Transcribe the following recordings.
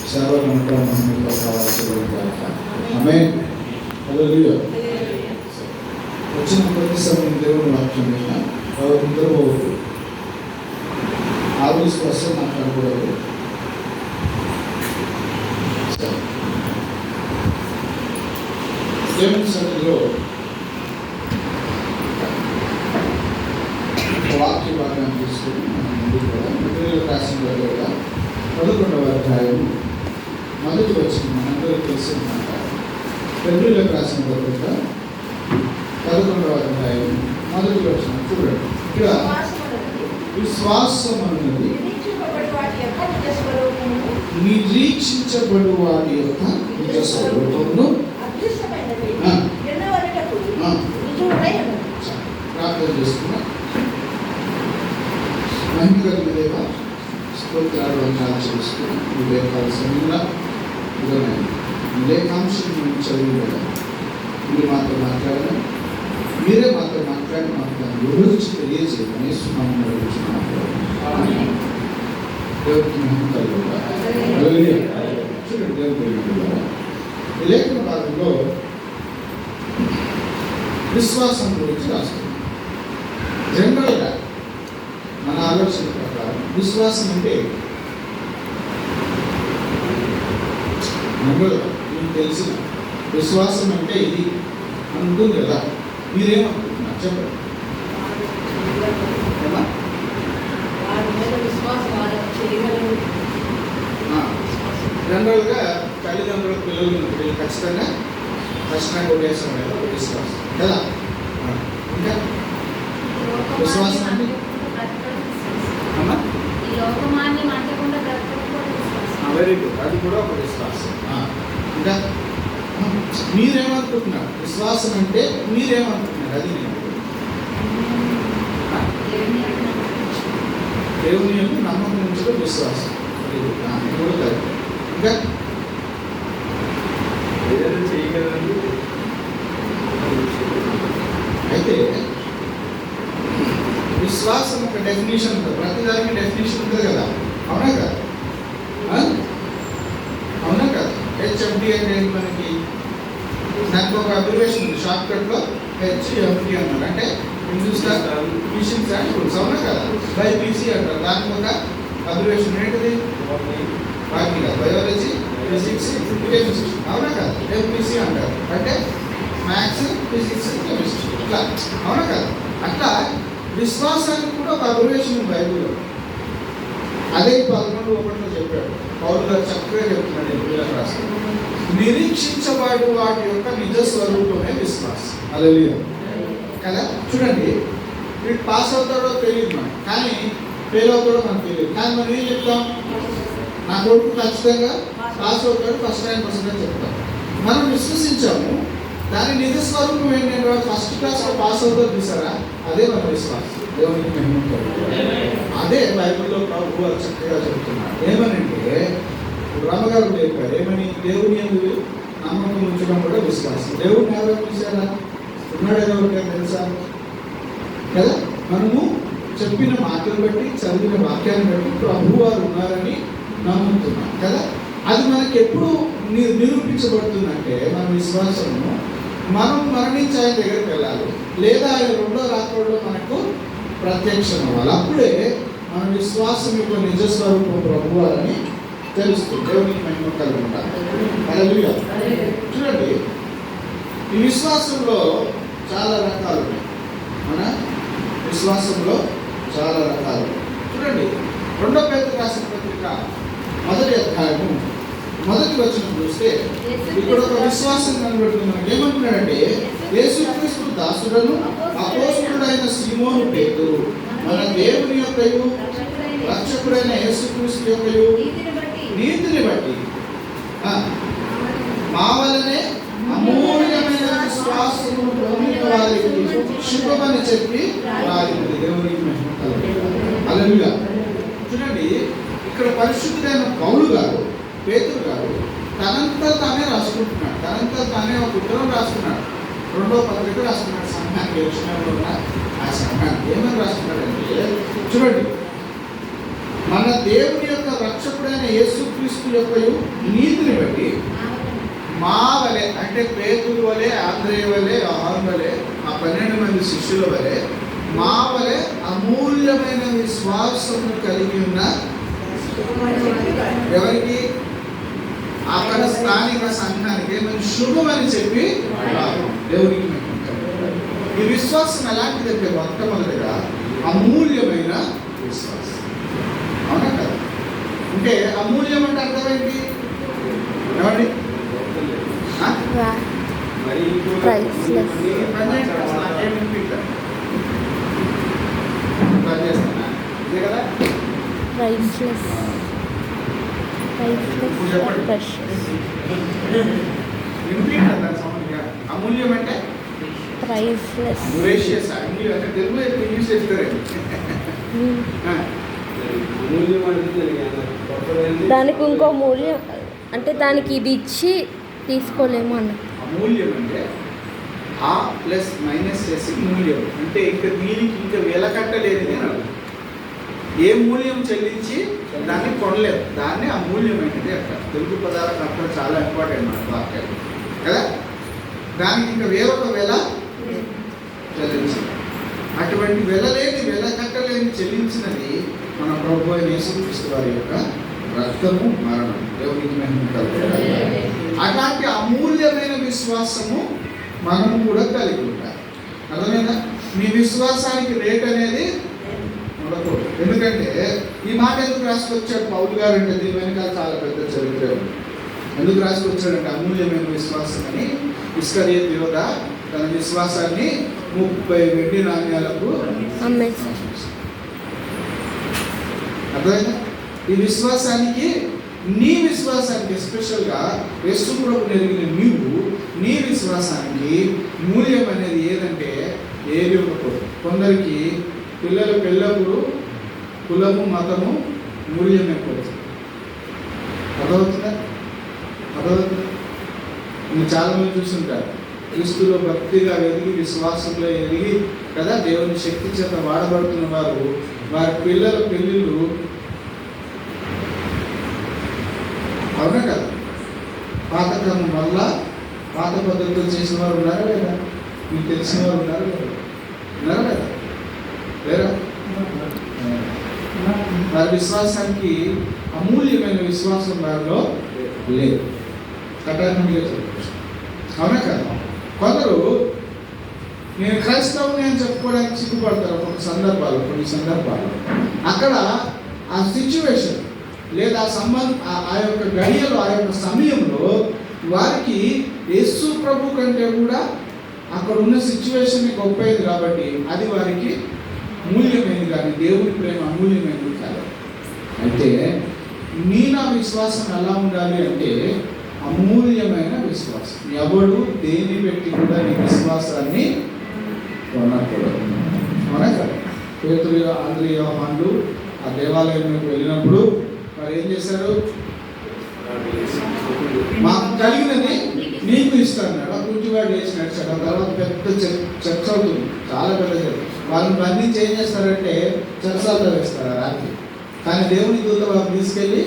సేవలు ఉండటం మనకు కావాల్సిన ఆమేన్. హల్లెలూయా. వచ్చిన ప్రతి సమయం దేవుని వాక్యం మీద నిద్రపోవద్దు, ఆలోచి వస్తే మాట్లాడకూడదు. దేవుని సన్నిధిలో వాక్య భాగాన్ని తీసుకుని మనం ముందుకు కూడా ఇబ్రానీయులకు రాసిన పత్రిక 11వ అధ్యాయం మొదటి వచనం మనందరికీ తెలిసిన మాట. ఇబ్రానీయులకు రాసిన పత్రిక 11వ అధ్యాయం మొదటి వచనం చూడండి. ఇక్కడ విశ్వాసం అన్నది నిరీక్షించబడు వాటి యొక్క నిజ స్వరూపమును ప్రార్థన చేసుకున్నా. మహిమగల దేవ, స్తోత్రాలు వందనాలు చేసుకుని ఇదే కావాల్సిన లేఖాంశం మేము చదివి కదా మీరు మాతో మాట్లాడడం, మీరే మాతో మాట్లాడి మాకు దాన్ని వివరించి తెలియజేయడం నేస్తున్నాము. దేవుడికి మహిమ కలుగుగా. చూడండి, దేవుడి ఈ లేఖన భాగంలో విశ్వాసం గురించి రాస్తుంది. జనరల్గా మన ఆలోచన ప్రకారం విశ్వాసం అంటే మీకు తెలిసిన విశ్వాసం అంటే ఇది ఉంటుంది కదా. మీరేమనుకుంటున్నారు చెప్పండి. జనరల్గా తల్లిదండ్రుల పిల్లలు ఖచ్చితంగా కొట్టేసాం విశ్వాసం కదా. ఇంకా విశ్వాసం అంటే వెరీ గుడ్, అది కూడా ఒక విశ్వాసం. ఇంకా మీరేమనుకుంటున్నారు విశ్వాసం అంటే మీరేమనుకుంటున్నారు? అది నేను దేవుని యొక్క నమ్మకం ఉంచడం విశ్వాసం. కూడా ఇంకా ఏదైనా చేయగలండి. అయితే విశ్వాసం ఒక డెఫినేషన్ ఉంటుంది, ప్రతిదానికి డెఫినేషన్ ఉంటుంది కదా. అవునా కదా? అవునా కదా? హెచ్ఎండి అంటే మనకి నాకు ఒక అబ్రివేషన్ ఉంది, షార్ట్ కట్లో హెచ్ఎండి అన్నారు. అంటే మిషన్స్ అండ్ రూల్స్. అవునా కదా? బైపీసీ అంటారు, దానికి ఒక అబ్రివేషన్ ఏంటిది? బాకీ కదా, బయాలజీ, ఫిజిక్స్, కెమిస్ట్రీ. అవునా కదా? ఎంపీసీ అంటారు, అంటే మ్యాథ్స్, ఫిజిక్స్, కెమిస్ట్రీ. ఇట్లా అవునా కదా? అట్లా విశ్వాసానికి కూడా ఒక అబ్రివేషన్ ఉంది బైబిల్లో. అదే 11:1 చెప్పాడు పౌలు గారు, చక్కగా చెప్తున్నాడు. పిల్లలకు రాస్తాడు, నిరీక్షించబడు వాటి యొక్క నిజ స్వరూపమే విశ్వాసం. హల్లెలూయా కదా. చూడండి, వీడు పాస్ అవుతాడో తెలియదు మనకి, కానీ ఫెయిల్ అవుతాడో మనకు తెలియదు. కానీ మనం ఏం చెప్తాం? నా కొడుకు ఖచ్చితంగా పాస్ అవుతాడు, ఫస్ట్ ర్యాంక్ వస్తుందని చెప్తాం. మనం విశ్వసించాము, దాని నిజ స్వరూపం ఏంటంటే ఫస్ట్ క్లాస్లో పాస్ అవుతాడు చూసారా, అదే మన విశ్వాసం. దేవునికి మహిమ. అదే బైబిల్లో ప్రభువు చక్కగా చెప్తున్నాడు. ఏమనంటే రామగారు చెప్పారు, ఏమని? దేవుని యందు నమ్మకం ఉంచడం కూడా విశ్వాసం. దేవుడిని ఎవరు చూసారా? ఉన్నాడు ఎవరికైనా తెలుసా కదా? మనము చెప్పిన మాటలు బట్టి, చదివిన వాక్యాన్ని బట్టి ప్రభువు వారు ఉన్నారని నమ్ముతున్నాం కదా. అది మనకి ఎప్పుడు నిరూపించబడుతుందంటే మన విశ్వాసము మనం మరణించి ఆయన దగ్గరికి వెళ్ళాలి, లేదా ఆయన రెండో రాత్రుల్లో మనకు ప్రత్యక్షం అవ్వాలి. అప్పుడే మన విశ్వాసం యొక్క నిజస్వరూపం ప్రభువు అని తెలుస్తుంది. దేవునికి మహిమ కలుగుతారు. హల్లెలూయా. చూడండి, ఈ విశ్వాసంలో చాలా రకాలు ఉన్నాయి. మన విశ్వాసంలో చాలా రకాలు. చూడండి, 2 పేతురు రాసిన పత్రిక 1వ అధ్యాయము 1వ వచనం చూస్తే ఇక్కడ ఒక విశ్వాసం కనబడుతుంది మనకి. ఏమంటున్నాడంటే, యేసుక్రీస్తు దాసుడను అపోస్తలుడైన సీమోను పేతురు మన దేవుని యొక్కయు రక్షకుడైన యేసుక్రీస్తు యొక్కయు నీతిని బట్టి మా వలనే అమూల్యమైన విశ్వాసము పొందిన వారికి శుభమని చెప్పి వారికి దేవునికి మహిమ కలుగును. హల్లెలూయా. చూడండి, ఇక్కడ పరిశుద్ధుడైన పౌలు గారు, పేతురు గారు తనంతా తానే రాసుకుంటున్నాడు. తనంతా తానే ఒక ఉత్తరం రాసుకున్నాడు, 2వ పత్రిక రాసుకున్నాడు సంఘానికి. యోచనలో ఉన్న ఆ సంఘానికి ఏమని రాసుకున్నాడంటే, చూడండి, మన దేవుని యొక్క రక్షకుడైన యేసుక్రీస్తు యొక్క నీతిని బట్టి మా వలె, అంటే పేతురు వలె, ఆంద్రేయ వలె, యోహాను వలె, ఆ 12 మంది శిష్యుల వలె మా వలె అమూల్యమైన విశ్వాసము కలిగి ఉన్న ఎవరికి? అక్కడ స్థానిక సంఘానికి ఏమైనా శుభమని చెప్పి దేవునికి ఈ విశ్వాసం ఎలాంటిదంటే మొట్టమొదటిగా అమూల్యమైన విశ్వాసం. అవునా కదా? అంటే అమూల్యం అంటే అర్థమైంది ఏమండి? అమూల్యం అంటే దానికి ఇంకో మూల్యం అంటే దానికి ఇది ఇచ్చి తీసుకోలేము అన్న. అమూల్యం అంటే ఆ ప్లస్ మైనస్ చేసి మూల్యం అంటే ఇంకా దీనికి ఇంకా వెలకట్టలేదు అని. ఏ మూల్యం చెల్లించి దాన్ని కొనలేదు, దాన్ని అమూల్యమైనది అంటారు. తెలుగు పదాలకు అర్థం చాలా ఇంపార్టెంట్ మన వాక్యాలు కదా. దానికి ఇంకా వేరొక వెల చెల్లించింది. అటువంటి వెలకట్టలేని చెల్లించినది మన ప్రభువైన యేసుక్రీస్తు వారి యొక్క రక్తము, మరణం. దేవునికి మహిమ కలుగును. అలాంటి అమూల్యమైన విశ్వాసము మనము కూడా కలిగి ఉంటాం. అర్థమైందా? మీ విశ్వాసానికి రేట్ అనేది ఉండకూడదు. ఎందుకంటే ఈ మాట ఎందుకు రాసుకొచ్చాడు పౌలు గారు అంటే దీని వెనకాల చాలా పెద్ద చరిత్ర ఉంది. ఎందుకు రాసుకొచ్చాడంటే అమూల్యమైన విశ్వాసం అని. ఇస్కరియోతు యోధ తన విశ్వాసాన్ని 30 వెండి నాణ్యాలకు అర్థమైందా? ఈ విశ్వాసానికి, నీ విశ్వాసానికి, ఎస్పెషల్గా యేసు ప్రభువుని ఎరిగిన నీవు, నీ విశ్వాసానికి మూల్యం అనేది ఏదంటే ఏది ఉండకూడదు. కొందరికి పిల్లలకు ఎల్లప్పుడూ కులము, మతము మూల్యం ఎక్కువ. అర్థమవుతుందా? మీరు చాలా మంది చూస్తుంటారు, క్రీస్తులో భక్తిగా ఎదిగి, విశ్వాసంలో ఎదిగి కదా దేవుని శక్తి చేత వాడబడుతున్న వారు, వారి పిల్లల పెళ్ళిళ్ళు అవునా కదా పాతక్రమం వల్ల పాత పద్ధతులు చేసిన వారు ఉన్నారా లేదా? మీకు తెలిసిన వారు ఉన్నారా లేదా? లేరా? వారి విశ్వాసానికి అమూల్యమైన విశ్వాసం వారిలో లేదు. కఠినంగా చెప్పచ్చు. అవునా కదా? కొందరు నేను క్రైస్తవుని అని చెప్పుకోవడానికి సిగ్గుపడతారు కొన్ని సందర్భాలు. అక్కడ ఆ సిచ్యువేషన్ లేదా ఆ యొక్క గడియలో, ఆ యొక్క సమయంలో వారికి యేసు ప్రభు కంటే కూడా అక్కడ ఉన్న సిచ్యువేషన్ గొప్పది కాబట్టి అది వారికి మూల్యమైనది, కానీ దేవుని ప్రేమ అమూల్యమైనది కాదు. అయితే నా విశ్వాసం ఎలా ఉండాలి అంటే అమూల్యమైన విశ్వాసం. ఎవడు దేని పెట్టి కూడా నీ విశ్వాసాన్ని కొనకూడదు. అవునా కదా? పేతురు, ఆంద్రేయ, యోహాను ఆ దేవాలయంలోకి వెళ్ళినప్పుడు మరి ఏం చేశారు? మాకు కలిగినది నీకు ఇస్తాను. ఆ కుంటివాడు లేచి నడిచాడు. ఆ తర్వాత పెద్ద చర్చ అవుతుంది, చాలా పెద్ద చర్చ. వాళ్ళని బంధించి ఏం చేస్తారంటే చర్చాలతో వేస్తారు రాత్రి. కానీ దేవుని దూత వాళ్ళని తీసుకెళ్ళి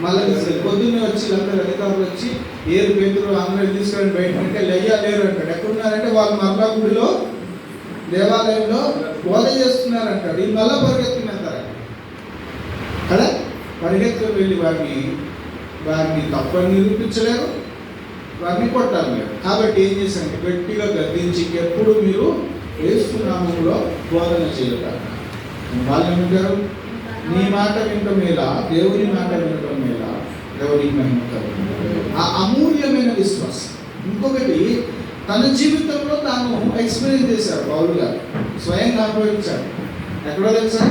మళ్ళీ పొద్దున్నే వచ్చి అందరూ అధికారులు వచ్చి ఏరు పేతురు అందరూ తీసుకెళ్ళి బయటంటే లేరు అంటాడు. ఎక్కడున్నారంటే వాళ్ళు మరలా గుడిలో, దేవాలయంలో బోధ చేస్తున్నారంటాడు. ఈ మళ్ళా పరిగెత్తున్నారు కదా. పరిగెత్తుకు వెళ్ళి వారిని తప్పని నిరూపించలేరు, వారిని కొట్టాలి. కాబట్టి ఏం చేశారంటే గట్టిగా గద్దించి ఎప్పుడు మీరు యేసు నామములో బోధన చేయగలరు. వాళ్ళు ఏమంటారు? నీ మాట వినటం మేలా, దేవుని మాట వినటం మేలా, దేవునికి మహిమ కలుగును. ఆ అమూల్యమైన విశ్వాసం. ఇంకొకటి, తన జీవితంలో తాను ఎక్స్పీరియన్స్ చేశాడు పౌలు గారు, స్వయంగా అనుభవించాడు. ఎక్కడో తెలుసా?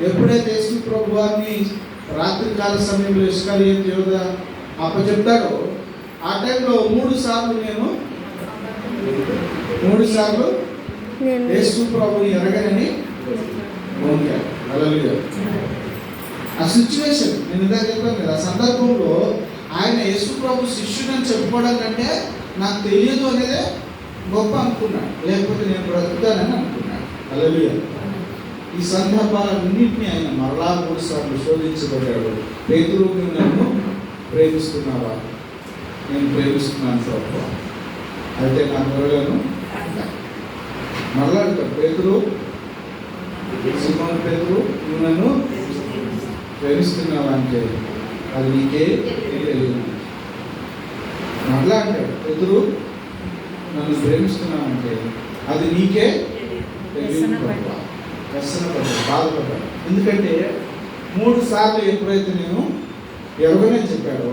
ఎప్పుడైతే యేసు ప్రభు వారిని రాత్రికాల సమయంలో ఇస్కరియోతు యోధ అప్పచెప్తాడో ఆ టైంలో 3 సార్లు యేసు ప్రభుని ఎరగనని ఆ సిచ్యువేషన్ నేను ఇందాక చెప్పాను కదా. ఆ సందర్భంలో ఆయన యేసు ప్రభు శిష్యుడని చెప్పుకోవడం కంటే నాకు తెలియదు అనేదే గొప్ప అనుకున్నాడు, లేకపోతే నేను బ్రతుకుతానని అనుకున్నాడు. హల్లెలూయా. ఈ సందర్భాలన్నింటినీ ఆయన మరలా 3 సార్లు శోధించబడ్డాడు. పేతురు, నువ్వు నన్ను ప్రేమిస్తున్నావా? నేను ప్రేమిస్తున్నాను ప్రభువా, అయితే నా గొర్రెలను మరలా అంటాడు. పేతురు, సిమోను పేతురు, నువ్వు నన్ను ప్రేమిస్తున్నావా అంటే అది నీకే తెలియదు. మరలా అంటాడు, పేతురు నన్ను ప్రేమిస్తున్నావంటే అది నీకే తెలియదు. వ్యసనపడ్డాడు, బాధపడ్డాడు. ఎందుకంటే 3 సార్లు ఎప్పుడైతే నేను ఎవరినే చెప్పాడో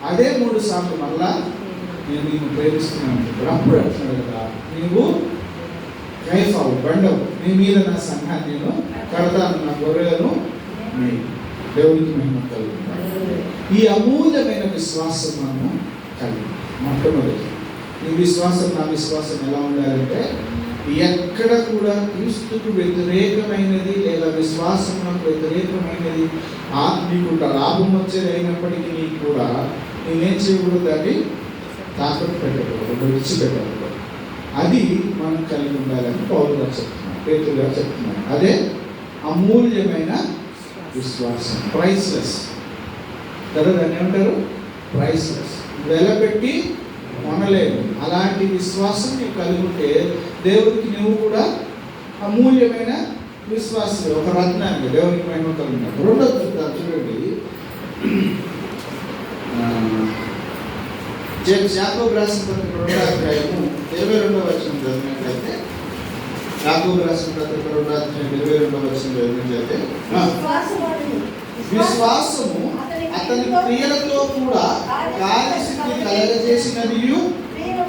అదే 3 సార్లు మళ్ళా నేను నిన్ను ప్రేమిస్తున్నాను చెప్పాడు. అప్పుడు అంటున్నాడు కదా, నీవు కైఫావు, బండవు, నీ మీద నా సంఘాన్ని నేను కడతాను, నా గొర్రెలను నీ దేవునికి మహిమ కలుగుతాను. ఈ అమూల్యమైన విశ్వాసం మనము కలిగి మొట్టమొదటి ఈ విశ్వాసం, నా విశ్వాసం ఎలా ఉండాలంటే ఎక్కడ కూడా క్రీస్తుకు వ్యతిరేకమైనది లేదా విశ్వాసములకు వ్యతిరేకమైనది నీకు లాభం వచ్చేది అయినప్పటికీ కూడా నేనేం చేయకూడదు, దాన్ని తాకట్టు పెట్టకూడదు, విడిచిపెట్టకూడదు. అది మనం కలిగి ఉండాలని పౌలు గారు చెప్తున్నాడు, పేతురు గారు చెప్తున్నాడు. అదే అమూల్యమైన విశ్వాసం, ప్రైస్లెస్ కదా, దాన్ని ఏమంటారు? ప్రైస్లెస్, వెలపెట్టి కొనలేదు. అలాంటి విశ్వాసం నీవు కలిగి ఉంటే దేవుడికి నువ్వు కూడా అమూల్యమైన విశ్వాసం, ఒక రత్నాన్ని దేవునికి మహిమ కలిగినాడు. రెండోది చెప్తాను చూడండి, యాకోబు రాసిన పత్రిక 2వ అధ్యాయము 22వ వచనం చదివినట్లయితే, యాకోబు రాసిన పత్రిక 2వ అధ్యాయం 22వ వచనం చదివినట్లయితే, విశ్వాసము అతని క్రియలతో కూడా కార్యసిద్ధి కలగజేసినదియు,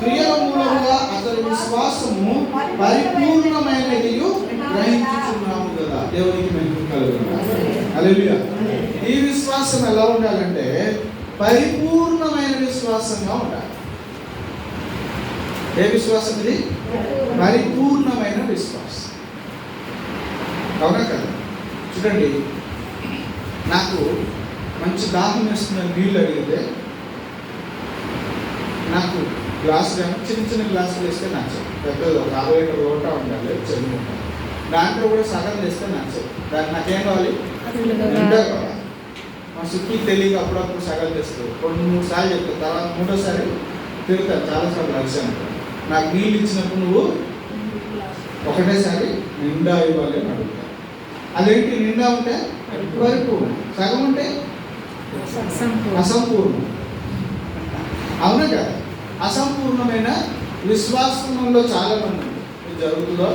క్రియల మూలముగా అతని విశ్వాసము పరిపూర్ణమైనదియు గ్రహించుచున్నాము కదా. దేవునికి మహిమ కలుగును. హల్లెలూయా. ఈ విశ్వాసం ఎలా ఉండాలంటే పరిపూర్ణమైన విశ్వాసంగా ఉండాలి. ఏ విశ్వాసం ఇది? పరిపూర్ణమైన విశ్వాసం. అవునా కదా? చూడండి, నాకు మంచి దాహం వేస్తున్న నీళ్ళు అడిగితే నాకు గ్లాసు చిన్న చిన్న గ్లాసులు వేస్తే నచ్చదు. పెద్దది ఒక 50 లీటర్ లోటా ఉండాలి, చెరువు ఉండాలి. దాంట్లో కూడా సగం వేస్తే నచ్చదు. దానికి నాకేం కావాలి? నిండా కావాలి. మా సుఖీ తెలియక అప్పుడప్పుడు సగం తెస్తుంది. 2-3 సార్లు చెప్తాను, తర్వాత 3వ తిరుగుతాను. చాలాసార్లు అడిచాను, నాకు నీళ్ళు ఇచ్చినప్పుడు నువ్వు ఒకటేసారి నిండా ఇవ్వాలి అని అడుగుతాను. అదేంటి? నిండా ఉంటే పరిపూర్ణం, సగం ఉంటే అసంపూర్ణం. అవునా కదా? అసంపూర్ణమైన విశ్వాసంలో చాలా మంది ఇది జరుగుతుందో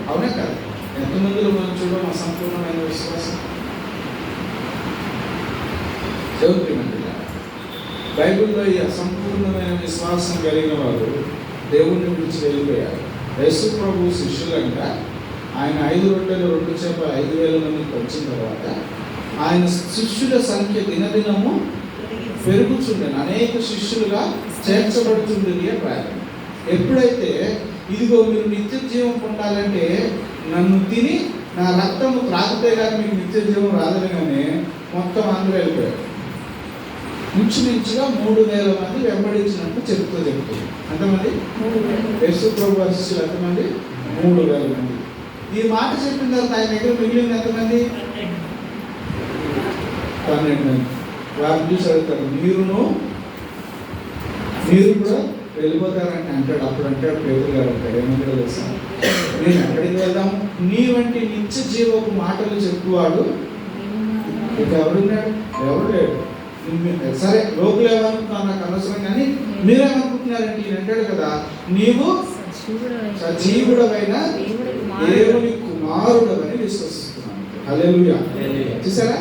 అవునా కదా? ఎంతమందిలో మనం చూడడం అసంపూర్ణమైన విశ్వాసం. చదువుతున్నట్టు బైబిల్లో ఈ అసంపూర్ణమైన విశ్వాసం కలిగిన వారు దేవుణ్ణి విడిచి వెళ్ళిపోయారు. యేసు ప్రభు శిష్యులంట ఆయన 5 రొట్టెలు 2 చేపలు 5,000 మందికి వచ్చిన తర్వాత ఆయన శిష్యుల సంఖ్య దినదినము పెరుగుచుండేది, అనేక శిష్యులుగా చేర్చబడుతుండేది ప్రారంభం. ఎప్పుడైతే ఇదిగో మీరు నిత్య జీవం పొందాలంటే నన్ను తిని నా రక్తము త్రాగితే కానీ మీకు నిత్య జీవం రాదనగానే మొత్తం అందరూ వెళ్ళిపోయారు. ఇంచుమించుగా 3,000 మంది వెంబడించినట్టు చెప్తుంది. ఎంతమంది? యేసు ప్రభు శిష్యులు ఎంతమంది? 3,000 మంది. ఈ మాట చెప్పిన తర్వాత ఆయన దగ్గర మిగిలింది ఎంతమంది? 12 మంది. వారిని చూసి అడుగుతారు, మీరు కూడా వెళ్ళిపోతారంటే అంటాడు. అప్పుడు అంటాడు పేతురు గారు అంటాడు, ఏమంటాడో తెలుసా? నేను ఎక్కడికి వెళ్దాము? నీ వంటి నిత్య జీవపు మాటలు చెప్పువాడు ఇక ఎవరున్నాడు? ఎవరు లేడు. సరే, లోకులు ఏమనుకుంటున్నారు నాకు అనవసరం, కానీ మీరేమనుకుంటున్నారంటే ఈయన అంటాడు కదా, నీవు సజీవుడవైన దేవుని కుమారుడవని విశ్వసిస్తున్నాను. హల్లెలూయా. చూసారా?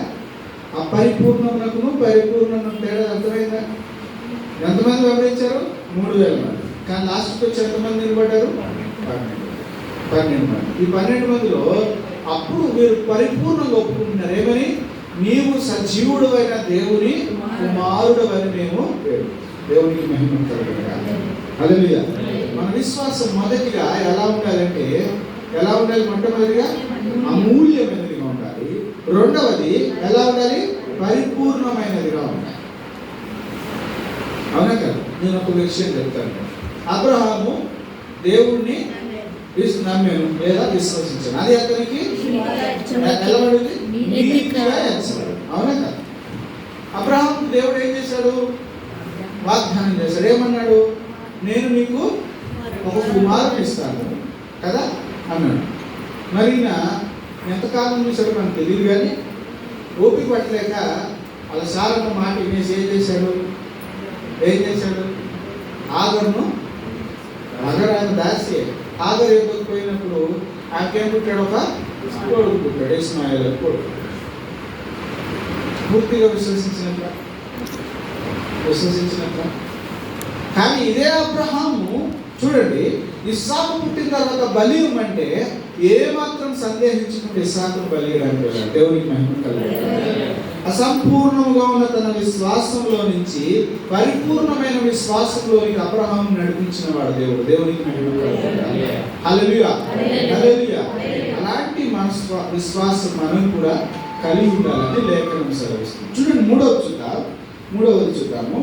అపరిపూర్ణమునకును పరిపూర్ణమునకు తేడా అర్థమైందా? ఎంతమంది వెంబడించారు? 3,000 మంది. కానీ లాస్ట్కి వచ్చి ఎంతమంది నిలబడ్డారు? 12 మంది. ఈ 12 మందిలో అప్పుడు వీరు పరిపూర్ణంగా ఒప్పుకుంటున్నారు. ఏమని? నీవు సజీవుడు అయిన దేవుని కుమారుడు అని మేము దేవునికి మహిమ కలుగుగాక. హల్లెలూయా. మన విశ్వాసం మొదటిగా ఎలా ఉండాలంటే, ఎలా ఉండాలి? మొట్టమొదటిగా అమూల్యమైనదిగా ఉండాలి. రెండవది ఎలా ఉండాలి? పరిపూర్ణమైనదిగా ఉండాలి. అవునా కదా? నేను ఒక విషయం చెప్తాను. అబ్రహాము దేవుణ్ణి నమ్మాను లేదా విశ్వసించాను. అది అతనికి నిలబడింది, నీతిగా ఎంచబడింది. అవునా కదా? అబ్రహాము దేవుడు ఏం చేశాడు? వాగ్దానం చేశాడు. ఏమన్నాడు? నేను నీకు ఒక కుమారుని ఇస్తాను కదా అన్నాడు. మరి ఎంతకాలం చూశాడు మనకు తెలియదు, కానీ ఓపిక పట్టలేక అలా సారన్న మాట వినేసి ఏం చేశాడు? ఆగర్ను ఆయన దాసి ఆగర్ ఎక్కకపోయినప్పుడు ఆకేం పుట్టాడు? ఒక కొడుకు పుట్టాడు, ఇస్మాయిల్ కొడుకు. పూర్తిగా విశ్వసించినట్ల. కానీ ఇదే అబ్రహాము చూడండి, ఇస్సాకు పుట్టిన తర్వాత బలి ఇవ్వమంటే ఏ మాత్రం సందేహించకుండా ఇస్సాకును బలి ఇవ్వడానికి దేవునికి మహిమ కలుగుతుంది. అసంపూర్ణముగా ఉన్న తన విశ్వాసంలో నుంచి పరిపూర్ణమైన విశ్వాసంలోనికి అబ్రహాము నడిపించిన వాడు దేవుడు. దేవునికి మహిమ కలుగుతుంది. హల్లెలూయా, హల్లెలూయా. అలాంటి విశ్వాసం మనం కూడా కలిగి ఉండాలని లేఖనం సెలవిస్తుంది. చూడండి, మూడవది చూద్దాము.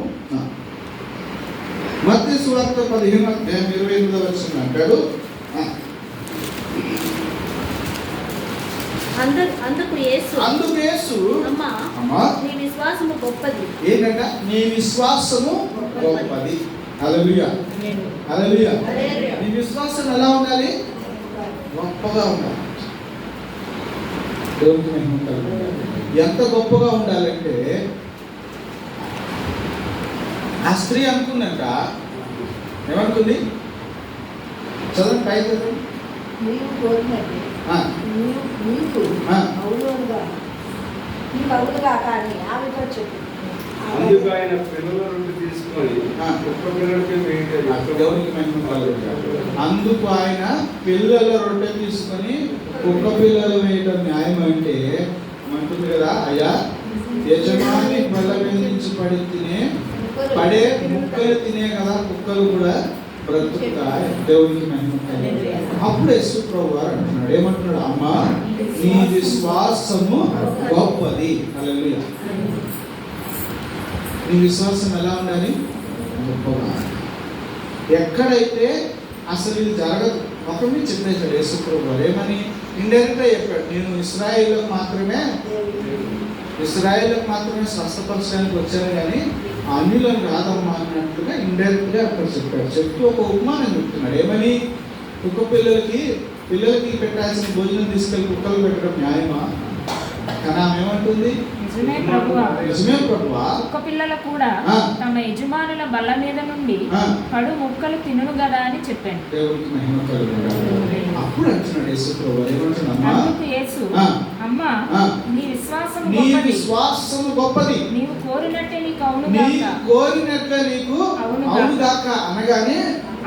మత్తయి సువార్త 15:28 అంటాడు, అందుకు యేసు అమ్మా నీ విశ్వాసము గొప్పది. ఏంటంట? నీ విశ్వాసము గొప్పది. హల్లెలూయా, హల్లెలూయా. నీ విశ్వాసం ఎలా ఉండాలి? గొప్పగా ఉండాలి. దేవునికి మహిమ కలుగుతుంది. ఎంత గొప్పగా ఉండాలంటే ఆ స్త్రీ అనుకుందంట, ఏమనుకుంది? చదవండి, పై చదవండి. అందుకు ఆయన పిల్లల రొట్టె తీసుకొని ఒక్క పిల్లలకి దేవునికి మహిమ కలుగుతుంది. అందుకు ఆయన పిల్లల రొట్టె తీసుకొని కుక్క పిల్లలు వేయటం న్యాయం అంటే అంటుంది కదా, అయ్యా యజమాని బల్ల మీద నుంచి పడే ముక్కలు తినే కదా కుక్కలు కూడా బ్రతుకుతాయి. దేవునికి మహిమ కలుగుతుంది. అప్పుడు యేసు ప్రభువు వారు అంటున్నాడు, ఏమంటున్నాడు? అమ్మా నీ విశ్వాసము గొప్పది. హల్లెలూయా. నీ విశ్వాసం ఎలా ఉండాలి? గొప్పగా. ఎక్కడైతే అసలు ఇది జరగదు ఒకరిని చెప్పేశాడు యేసు ప్రభువు వారు. ఏమని? ఇండైరెక్ట్గా చెప్పాడు, నేను ఇశ్రాయేలుకు మాత్రమే స్వస్థపరచడానికి వచ్చాను, కానీ అన్యులను కాదమ్మా అన్నట్లుగా ఇండైరెక్ట్గా అక్కడ చెప్పాడు. చెప్తూ ఒక ఉపమానం చెప్తున్నాడు. ఏమని? కుక్క పిల్లలకి పెట్టాల్సిన భోజనం తీసుకెళ్ళి కుక్కలు పెట్టడం న్యాయమా? కానీ ఆమె ఏమంటుంది? నిజమే ప్రభువా, కుక్క పిల్లలు కూడా తమ యజమానుల బల్ల మీద నుండి పడు ముక్కలు తినును గదా అని చెప్పాను. దేవునికి మహిమ కలుగుతుంది. అప్పుడు అంటున్నాడు యేసు ప్రభువు, ఏమంటున్నాడు? అందుకు యేసు, అమ్మా నీ విశ్వాసము గొప్పది. నీవు కోరినట్టే నీకు అవును గాక అనగానే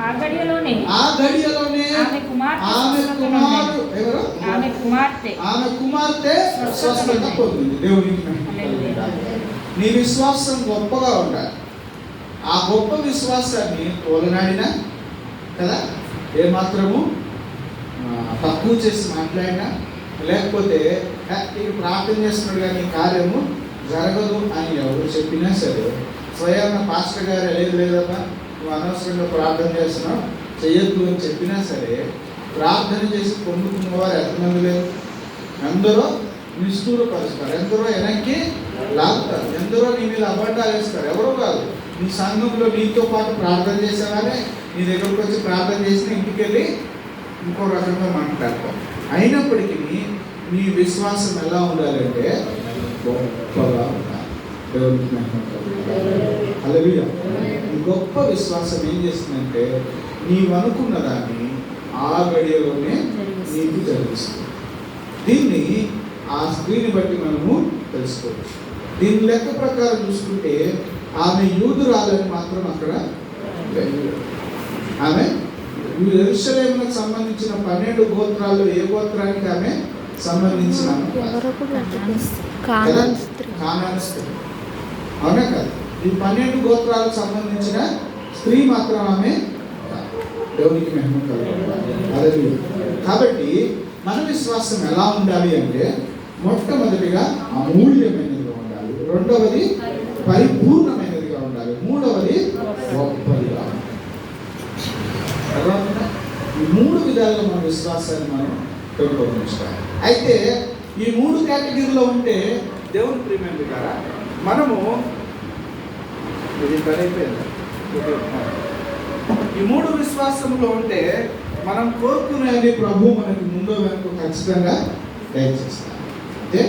ఆ గడియలోనే ఆమె కుమార్తె స్వస్థత పొందింది. దేవునికి నీ విశ్వాసం గొప్పగా ఉండాలి. ఆ గొప్ప విశ్వాసాన్ని తోలనాడినా కదా, ఏమాత్రము తక్కువ చేసి మాట్లాడినా, లేకపోతే ప్రార్థన చేస్తున్నాడు కానీ కార్యము జరగదు అని ఎవరు చెప్పినా సరే, స్వయం పాస్టర్ గారు లేదమ్మా నువ్వు అనవసరంగా ప్రార్థన చేస్తున్నావు చెయ్యొద్దు అని చెప్పినా సరే, ప్రార్థన చేసి పొందుకున్న వారు ఎంతమంది లేరు? ఎందరో నిష్ఠూరపరుస్తారు, ఎందరో వెనక్కి లాగుతారు, ఎందరో నీ మీద అబద్ధాలు వేస్తారు. ఎవరో కాదు, నీ సంఘంలో నీతో పాటు ప్రార్థన చేసేవారే నీ దగ్గరకు వచ్చి ప్రార్థన చేసిన ఇంటికి వెళ్ళి ఇంకో రకంగా మాట్లాడతారు. అయినప్పటికీ నీ విశ్వాసం ఎలా ఉండాలంటే గొప్పగా ఉండాలి. దేవునికి మహిమ కలుగుతుంది. హల్లెలూయా. ఈ గొప్ప విశ్వాసం ఏం చేస్తుందంటే నీవు అనుకున్న దాన్ని ఆ గడియలోనే నీకు జరిగిస్తుంది. దీన్ని ఆ స్త్రీని బట్టి మనము తెలుసుకోవచ్చు. దీని లెక్క ప్రకారం చూసుకుంటే ఆమె యూదురాలని మాత్రం అక్కడ ఆమె యెరూషలేముకు సంబంధించిన 12 గోత్రాల్లో ఏ గోత్రానికి ఆమె సంబంధించిన కానాను స్త్రీ. అవునా కదా? ఈ 12 గోత్రాలకు సంబంధించిన స్త్రీ మాత్రం ఆమె. దేవునికి మహిమ కలుగుతుంది. కాబట్టి మన విశ్వాసం ఎలా ఉండాలి అంటే మొట్టమొదటిగా అమూల్యమైనదిగా ఉండాలి, రెండవది పరిపూర్ణమైనదిగా ఉండాలి, మూడవది గొప్పదిగా ఉండాలి. విధాలుగా మన విశ్వాసాన్ని మనం పెంపొందించుకోవాలి. అయితే ఈ 3 కేటగిరీలో ఉంటే దేవుని ప్రియమైన కదా మనము ఇది పని అయిపోయింది. ఈ 3 విశ్వాసంలో ఉంటే మనం కోరుకునేది ప్రభు మనకి ముందో వెనుక ఖచ్చితంగా దయచేస్తాం. అంటే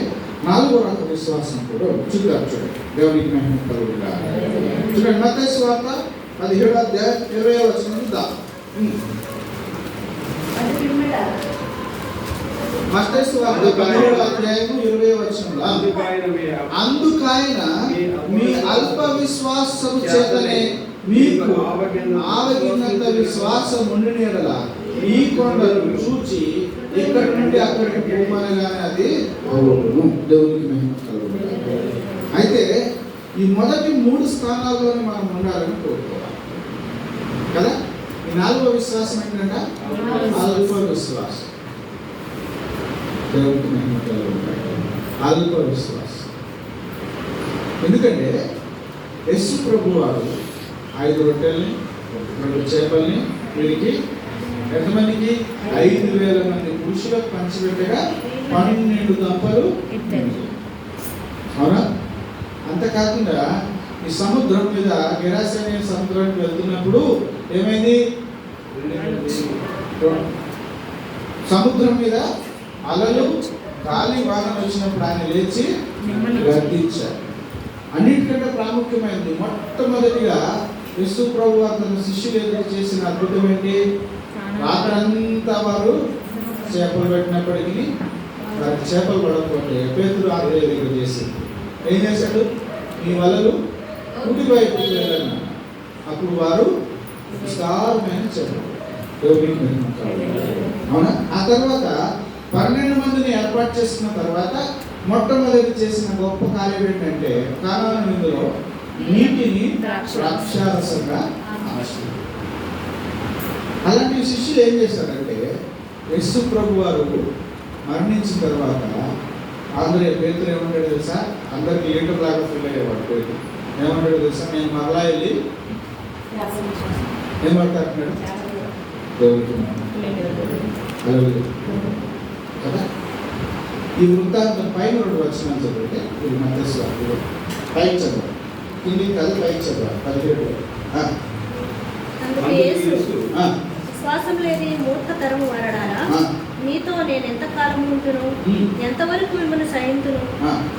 4వ రకం విశ్వాసం కూడా చూద్దాం. చూడండి, దేవునికి మహిమ కలుగుగాక. చూడండి, మత్తయి సువార్త 17వ అధ్యాయం 20వ వచనం చూద్దాం. మత్తయి సువార్త 17వ అధ్యాయం 20వ వచనంలో అందుకాయన మీ అల్ప విశ్వాసము చేతనే మీకు ఆవగినంత విశ్వాసం ఉండిన యెడల ఈ కొండను చూచి ఇక్కడి నుండి అక్కడికి పోమనగానే అది అవును. దేవునికి మహిమ కలుగుగాక. అయితే ఈ మొదటి 3 స్థానాల్లోనే మనం ఉండాలని కోరుకోవాలి కదా. ఈ 4వ విశ్వాసం ఏంటంటే అల్ప విశ్వాసం. దేవునికి మహిమ కలుగుగాక. అల్ప విశ్వాసం. ఎందుకంటే యేసు ప్రభు వారు 5 రొట్టెల్ని 2 చేపల్ని వీరికి ఎంతమందికి 5,000 మంది పురుషులకు పంచిపెట్టగా 12 దంపలు. అవునా? అంతేకాకుండా ఈ సముద్రం మీద గెరాసేనే సముద్రానికి వెళ్తున్నప్పుడు ఏమైంది? సముద్రం మీద అలలు గాలి వాన వచ్చినప్పుడు ఆయన లేచి గద్దించారు. అన్నిటికంటే ప్రాముఖ్యమైనది మొట్టమొదటిగా యేసు ప్రభు తన శిష్యులు ఎదురు చేసిన అద్భుతం ఏంటి? రాత్రంతా వారు చేపలు పెట్టినప్పటికీ వారికి చేపలు పడకపోతే పేతురు ఆంధ్రయ దగ్గర చేసింది. ఏం చేశాడు? మీ వలలు కుడివైపు వెళ్ళాను. అప్పుడు వారు విస్తారమైన చేపలు. అవునా? ఆ తర్వాత 12 మందిని ఏర్పాటు చేసుకున్న తర్వాత మొట్టమొదటి చేసిన గొప్ప కార్యం ఏంటంటే కానాను విందులో నీటిని ద్రాక్షారసంగా మార్చారు. అలాంటి శిష్యులు ఏం చేశారంటే యేసు ప్రభు వారు మరణించిన తర్వాత ఆంధ్రయ పేతురు ఏమంటాడు తెలుసా? అందరికి లీటర్ లాగా ఫుల్ అయ్యేవాడు పేతురు. ఏమంటాడు తెలుసా? నేను మరలా వెళ్ళి ఏమంటాడు? కదా. ఈ వృత్తాంతం పైన 2 వచనాలు చదివితే ఇది మత్తయి సువార్త పైకి చదవాలి. కిందికి కాదు, పైకి చదవాలి. 17 విశ్వాసం లేని మూర్ఖతరము వరడారా మీతో నేను ఎంతకాలం ఉంటును, ఎంతవరకు మిమ్మల్ని సహింతును,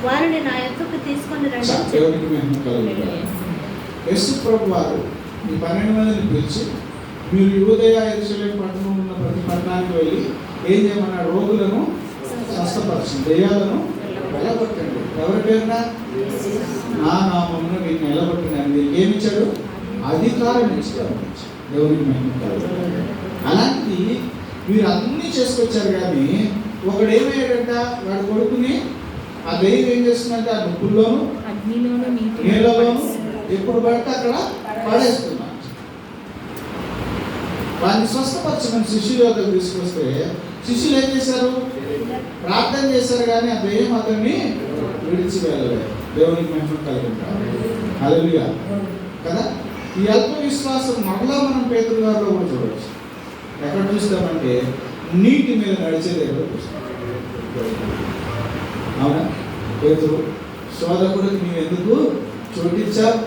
వారిని నా యొక్కకు తీసుకొని రండి. యేసు ప్రభు వారు ఈ 12 మందిని పిలిచి మీరు యూదయ యెరూషలేము పట్టణంలో ఉన్న ప్రతి పట్టణానికి వెళ్ళి ఏం చేయమన్నాడు? రోగులను స్వస్థపరచండి, దెయ్యాలను వెళ్ళగొట్టండి. ఎవరి పేరున? నా నామమున వీటిని వెళ్ళగొట్టినాను. వీరికి ఏమి ఇచ్చాడు? అధికారం ఇచ్చాడు. దేవునికి మహిమ కలుగుగాక. అలాంటి మీరు అన్నీ చేసుకొచ్చారు కానీ ఒకడు ఏమయ్యాడంట? వాడు కొడుకుని ఆ దెయ్యం ఏం చేస్తుందంటే ఆ నొప్పుల్లోను నీళ్ళలోను ఎప్పుడు పడితే అక్కడ పడేస్తున్నాడు. వాడిని స్వస్థపరచమని శిష్యుల వద్దకు తీసుకొస్తే శిష్యులు ఏం చేశారు? ప్రార్థన చేశారు కానీ ఆ దెయ్యం అతన్ని విడిచి వెళ్ళలేదు. దేవునికి మహిమ కలుగుగాక. హల్లెలూయా కదా. ఈ అల్ప విశ్వాసం మరలా మనం పేతురు గారిలో కూడా చూడవచ్చు. ఎక్కడ చూస్తామంటే నీటి మీద నడిచే దగ్గర చూస్తాం. అవునా? పేతురు శోధకుడికి నీవు ఎందుకు చోటిచ్చావు?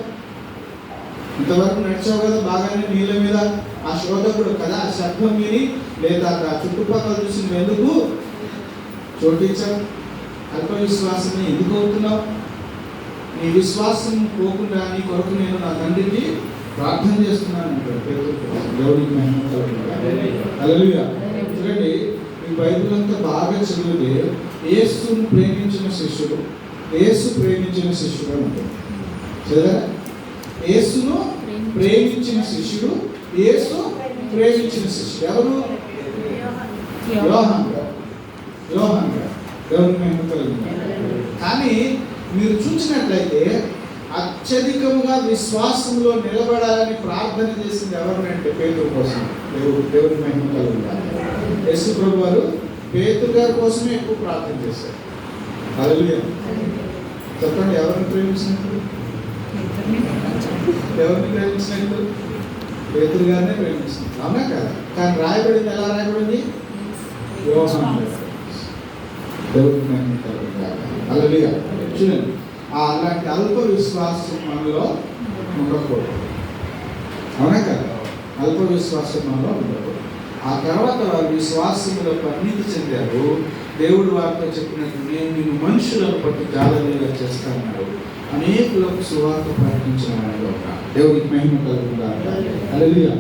ఇంతవరకు నడిచావు కదా బాగానే నీళ్ళ మీద. ఆ శోధకుడు కదా ఆ శబ్దం విని లేదా ఆ చుట్టుపక్కల చూసి నువ్వు ఎందుకు చోటిచ్చావు? అల్ప విశ్వాసాన్ని ఎందుకు అవుతున్నావు? నీ విశ్వాసం పోకుండా నీ కొరకు నేను నా తండ్రికి ప్రార్థన చేస్తున్నాను అంటాడు పేతురు. దేవునికి మహిమ కలుగుగాక. హల్లెలూయా. చూడండి, ఈ బైబిల్ అంతా బాగా చదివితే యేసును ప్రేమించిన శిష్యుడు, యేసు ప్రేమించిన శిష్యుడు అంటాడు. చదివారా? యేసును ప్రేమించిన శిష్యుడు, యేసు ప్రేమించిన శిష్యుడు ఎవరు? యోహాను గారు. దేవునికి మహిమ కలుగుగాక. కానీ మీరు చూసినట్లయితే అత్యధికముగా విశ్వాసంలో నిలబడాలని ప్రార్థన చేసింది ఎవరినంటే పేతురు కోసం. దేవుని మహిమ కలుగుగాక. యేసు ప్రభు వారు పేతురు గారి కోసమే ఎక్కువ ప్రార్థన చేశారు. హల్లెలూయా. చెప్పండి, ఎవరిని ప్రేమించినట్టు? ఎవరిని ప్రేమించినట్టు? పేతురు గారినే ప్రేమిస్తుంది. అవునా కదా? కానీ రాయబడింది ఎలా రాయబడింది? యోహాను. దేవుడికి మహిమ కలుగుగాక. హల్లెలూయా. చూడండి, అలాంటి అల్ప విశ్వాసం మనలో ఉండకూడదు. అవునా కదా? అల్ప విశ్వాసం మనలో ఉండకూడదు. ఆ తర్వాత వారు విశ్వాసంలో పరిణితి చెందారు. దేవుడు వారితో చెప్పినట్టు నేను నిన్ను మనుషులను బట్టి జాలరీగా చేస్తానన్నాడు. అనేకులకు సువార్త ప్రకటించిన వాడు ఒక దేవుడికి మహిమ కలుగుగాక. హల్లెలూయా.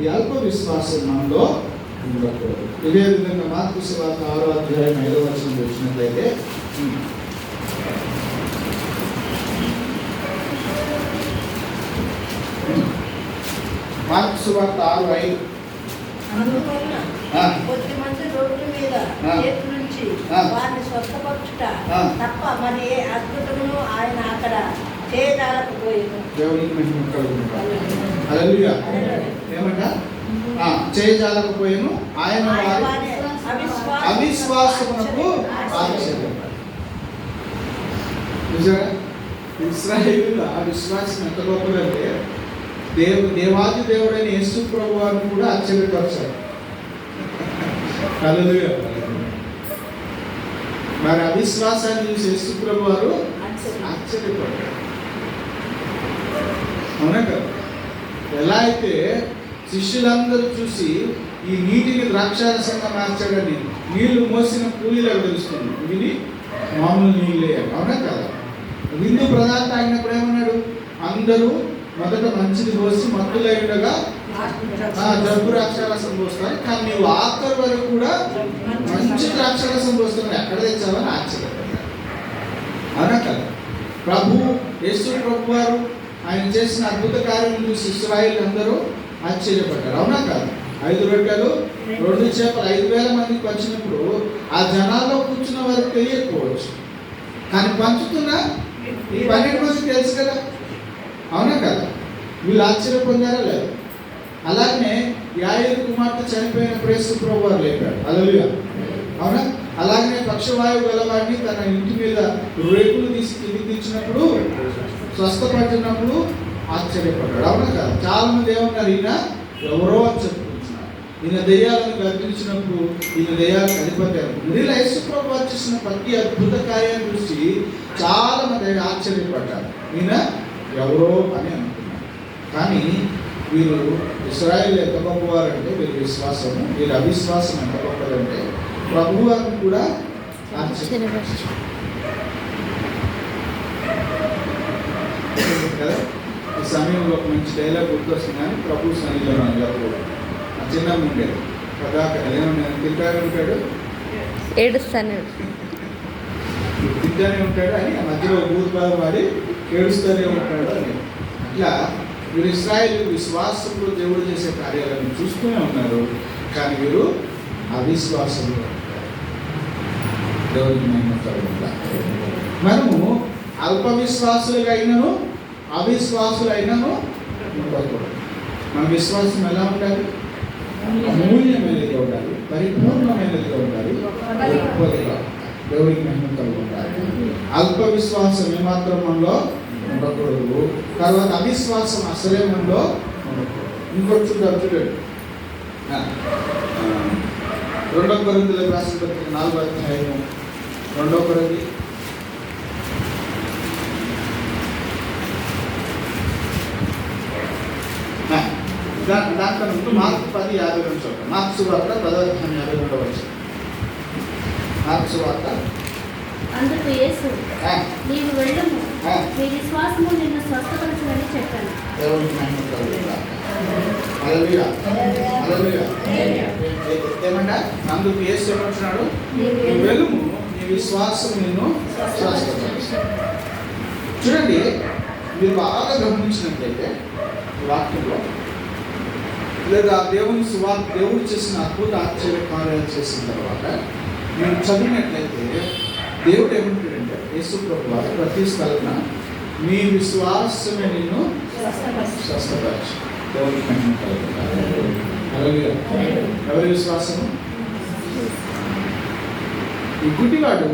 ఈ అల్ప విశ్వాసం మనలో ఉండకూడదు. ఇదే విధంగా మార్కు సువార్త 6వ అధ్యాయం 5వ వచనం వచ్చినట్లయితే, మార్కు సువార్త 6:5. కొద్దిమంది రోడ్ల మీద చేతులుంచి వారిని స్వస్థపరచుట తప్ప మరి ఏ అద్భుతమును ఆయన అక్కడ చేయజాలకపోయాను. దేవునికి మహిమ కలుగుగాక. హల్లెలూయా. ఏమంట? చేయజాలకపోయాను ఆయన వారి అవిశ్వాసమునకు ఆశ్చర్యపడ్డాడు. నిజంగా ఇశ్రాయేలుల అవిశ్వాసం ఎంత గొప్పదంటే దేవాది దేవుడైన యేసు ప్రభు వారిని కూడా ఆశ్చర్యపరిచారు. హల్లెలూయా. మరి అవిశ్వాసాన్ని చూసి యేసు ప్రభు వారు ఆశ్చర్యపడ్డారు. అవునా కదా? ఎలా అయితే శిష్యులందరూ చూసి ఈ నీటిని ద్రాక్షారసంగా మార్చాడని నీళ్లు మోసిన కూలీలకు తెలుస్తుంది, ఇది మామూలు నీళ్ళే. అవునా కదా? విందు ప్రధాన తాగినప్పుడు ఏమన్నాడు? అందరూ మొదట మంచిది పోసి మత్తులై ఉండగా జబ్బు ద్రాక్షారసం పోస్తారు, కానీ నీవు ఆఖరి వరకు కూడా మంచి ద్రాక్షారసం పోస్తున్నావు, ఎక్కడ తెచ్చావని ఆశ్చర్యపడ్డాడు. అవునా కదా? యేసు ప్రభు వారు ఆయన చేసిన అద్భుత కార్యం చూసి ఇశ్రాయేలు అందరూ ఆశ్చర్యపడ్డారు. అవునా కాదు? 5 రొట్టెలు 2 చేపలు 5,000 మందికి వచ్చినప్పుడు ఆ జనాల్లో కూర్చున్న వారికి తెలియకపోవచ్చు, కానీ పంచుతున్నా ఈ 12 మందికి తెలుసు కదా. అవునా కదా? వీళ్ళు ఆశ్చర్య పొందారా లేదు? అలాగే యాయేలు కుమార్తె చనిపోయిన యేసు ప్రభు వారు లేపాడు. హల్లెలూయా. అవునా? అలాగనే పక్షవాయువు గలవాడిని తన ఇంటి మీద రేకులు తీసి తిరిగిచ్చినప్పుడు స్వస్థపడినప్పుడు ఆశ్చర్యపడ్డాడు. అవునా కదా? చాలా మంది ఏమన్నారు, ఈయన ఎవరో అని చెప్పుకుంటున్నారు. ఈయన దెయ్యాలను గర్భించినప్పుడు ఈయన దెయ్యాలకు అధిపతి అనుకుంటున్నారు. యేసు ప్రభు వారు చేసిన ప్రతి అద్భుత కార్యాన్ని చూసి చాలా మంది ఆశ్చర్యపడ్డారు. ఈయన ఎవరో అని అనుకున్నారు. కానీ వీరు ఇశ్రాయేలు ఎంత గొప్పవారు అంటే వీరి విశ్వాసము, వీరి అవిశ్వాసం ఎంత గొప్పదంటే ప్రభు వారిని కూడా ఆశ్చర్యపరిచారు కదా. ఈ సమయంలో ఒక మంచి డైలాగ్ గుర్తొస్తుంది, కానీ ప్రభు సన్నిధిలో నాకు చిన్న ఉండేది పదాక తింటానే ఉంటాడు, ఏడుస్తానే తింటానే ఉంటాడు అని ఆ మధ్యలో భూతబాధ వాడి ఏడుస్తూనే ఉంటాడు అని. అట్లా వీరు ఇశ్రాయేలు విశ్వాసంలో దేవుడు చేసే కార్యాలను చూస్తూనే ఉన్నారు, కానీ వీరు అవిశ్వాసంలో దేవుడికి మహిమ కలుగుగాక. మనము అల్ప విశ్వాసులుగా అయినను అవిశ్వాసులైనను ఉండకూడదు. మన విశ్వాసం ఎలా ఉండాలి? అమూల్యమైనదిగా ఉండాలి, పరిపూర్ణమైనదిగా ఉండాలి, గొప్పదిగా. దేవుడికి మహిమ కలుగుగాక. అల్ప విశ్వాసం ఏమాత్రం మనలో ఉండకూడదు. తర్వాత అవిశ్వాసం అసలే మనలో ఉండకూడదు. ఇంకోటి చూడండి, 2 కొరింథీయులకు రాసిన పత్రిక 4వ అధ్యాయం 2 కొరింథీ దాంట్లో ముందు మార్కు 10:52 చూడండి. మార్కు సువార్త 10వ అధ్యాయం 52వ వచనం. మార్కు సువార్త. అందుకు యేసు నీవు వెళ్ళము, నీ విశ్వాసము నిన్ను స్వస్థపరచునని చెప్పాను. దేవునికి మహిమ కలుగుగాక. హల్లెలూయా. హల్లెలూయా. ఏమంట? అందుకు యేసు ఏమంటున్నాడు? నీవు వెళ్ళము, నీ విశ్వాసం నిన్ను స్వస్థపరుస్తుంది. చూడండి, మీరు బాగా గమనించినట్లయితే వాక్యంలో లేదా దేవుడు చేసిన అద్భుత ఆశ్చర్య కార్యాలు చేసిన తర్వాత మీరు చదివినట్లయితే దేవుడు ఏమంటాడంటే యేసు ప్రభు వారు ప్రతి స్థలన మీ విశ్వాసమే నిన్ను స్వస్థపరచు. దేవుడికి మహిమ కలుగుగాక. హల్లెలూయా. ఎవరి విశ్వాసము? ఈ గుడ్డివాడు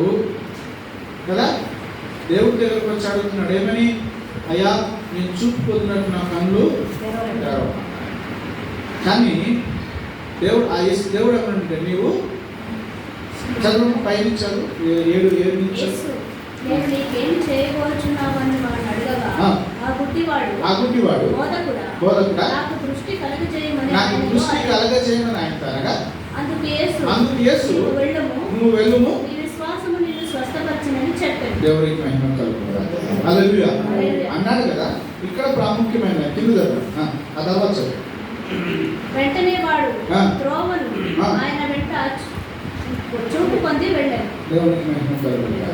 కదా దేవుడి దగ్గరకు వచ్చి అడుగుతున్నాడు, ఏమని? అయ్యా, నేను చూపు పొందినట్టు నా కళ్ళు తెరవ. కానీ దేవుడు దేవుడు ఏమంటే నీవు చదువు పైన చదువు 7 నుంచి యేసు, నేను నీకేం చేయబోచున్నావని వాడు అడగగా, ఆ. ఆ గుడ్డివాడు బోధకుడా నాకు దృష్టి కలుగజేయమని నాకు ఆయనను దృష్టి అడిగాడు. కలగజేయమని ఆయన తరగా అందుకు అందుకు యేసు నీవు వెళ్ళుము, నువ్వు వెళ్ళుము నీ విశ్వాసము నిన్ను స్వస్థపరచునని చెప్పాను. దేవుడికి మహిమ కలుగుతుందా హల్లెలూయా హల్లెలూయా. అన్నాడు కదా. ఇక్కడ ప్రాముఖ్యమైన కింద కదా ఆ తర్వాత చెప్పు. వెంటనే వాడు ఆ. త్రోవను ఆ. ఆయన వెంట చూపు పొంది వెళ్ళాడు. దేవునికి మహిమ కలుగుతుందా.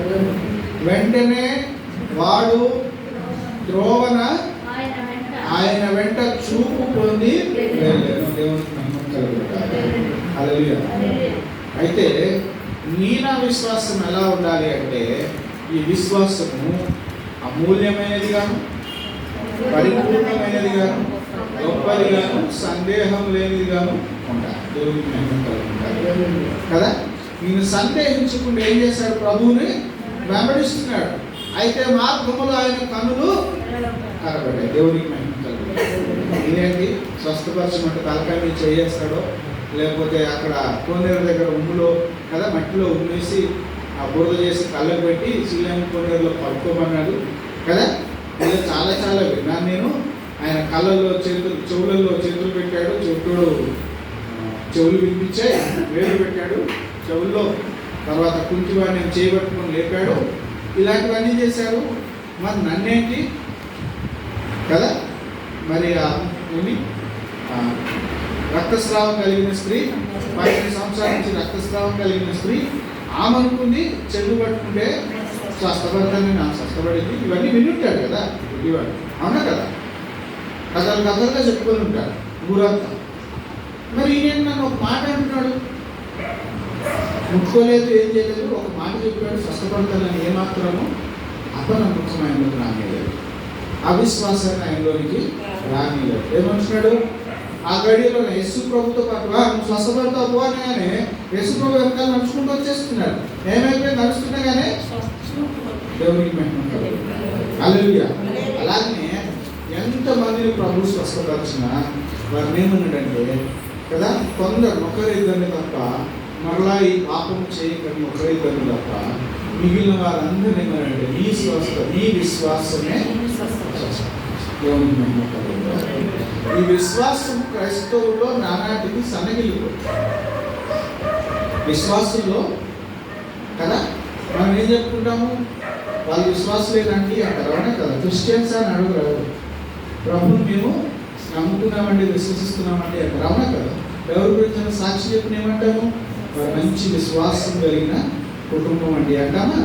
వెంటనే వాడు త్రోవన ఆయన వెంట చూపు పొంది వెళ్ళాడు. దేవునికి మహిమ కలుగుతుందా. హల్లెలూయా. అయితే నా విశ్వాసం ఎలా ఉండాలి అంటే ఈ విశ్వాసము అమూల్యమైనది గాను పరిపూర్ణమైనది గాను గొప్పది గాను సందేహం లేనిది గాను ఉండాలి. దేవునికి మహిమ కలుగుతుంది కదా. ఈయన సందేహించకుండా ఏం చేశాడు? ప్రభువుని వెంబడిస్తున్నాడు. అయితే మార్గములో ఆయన కనులు కనబడ్డాయి. దేవునికి మహిమ కలుగుతుంది. ఇదేంటి స్వస్థపరచమంటే తలకాయ చేయేస్తాడో లేకపోతే అక్కడ కోనేరు దగ్గర ఉమ్ములో కదా మట్టిలో ఉమ్మేసి ఆ బురద చేసి కళ్ళకు పెట్టి సీఎం కోనేరులో పడుకోమన్నాడు కదా. ఇలా చాలా చాలా విన్నాను నేను. ఆయన కళ్ళల్లో చెవులలో చేతులు పెట్టాడు, చెవులు వినిపించాయి, వేలు పెట్టాడు చెవుల్లో. తర్వాత కుంటివాడిని చేయబట్టుకొని లేపాడు. ఇలాంటివన్నీ చేశాడు. మరి నన్నేంటి కదా. మరి ఏమి రక్తస్రావం కలిగిన స్త్రీ 12 సంవత్సరాల నుంచి రక్తస్రావం కలిగిన స్త్రీ ఆమె అనుకుంది చెడు పట్టుకుంటే స్వస్థపడతానని నాకు స్వస్థపడింది. ఇవన్నీ వినుంటాడు కదా ఇవాడు, అవునా కదా. కథలుగా చెప్పుకొని ఉంటాడు ఊరంతా. మరి ఈయన నన్ను ఒక మాట అంటున్నాడు, ముట్టుకోలేదు, ఏం చేయలేదు, ఒక మాట చెప్పాడు స్వస్థపడతానని. ఏమాత్రము అపనమ్మకం ఆయనలోకి రానిలేదు, అవిశ్వాసాన్ని ఆయనలోనికి రానిలేదు. ఏమంటున్నాడు? ఆ గడిలో యేసు ప్రభుతో పాటు నువ్వు స్వస్థపడతావు పో అనగానే యేసు ప్రభు వెనకాల నడుచుకుంటూ వచ్చేస్తున్నాడు. ఏమైపోయి నడుస్తుండగానే దేవునికి మహిమ కలుగుతుంది. హల్లెలూయా. అలాగే ఎంతమందిని ప్రభు స్వస్థపరిచినా వారిని ఏమన్నాడంటే కదా, కొందరు ఒకరిద్దరిని తప్ప మరలా ఈ పాపం చేయకని ఒకరిద్దరిని తప్ప మిగిలిన వారందరినీ ఏమన్నాడంటే నీ విశ్వాసమే దేవునికి మహిమ కలుగుతుంది. ఈ విశ్వాసం క్రైస్తవుల్లో నానాటికి సన్నగిలిపోతుంది. విశ్వాసంలో కదా మనం ఏం చెప్పుకుంటాము? వాళ్ళు విశ్వాసులేనండి అంటారు, అవునా కదా. క్రిస్టియన్స్ అని అడుగురాదు, ప్రభుని మేము నమ్ముకున్నామండి, విశ్వసిస్తున్నామండి అంటారు, అవునా కదా. ఎవరి గురించి సాక్షి చెప్పిన ఏమంటాము? వారు మంచి విశ్వాసం కలిగిన కుటుంబం అండి అంటామా.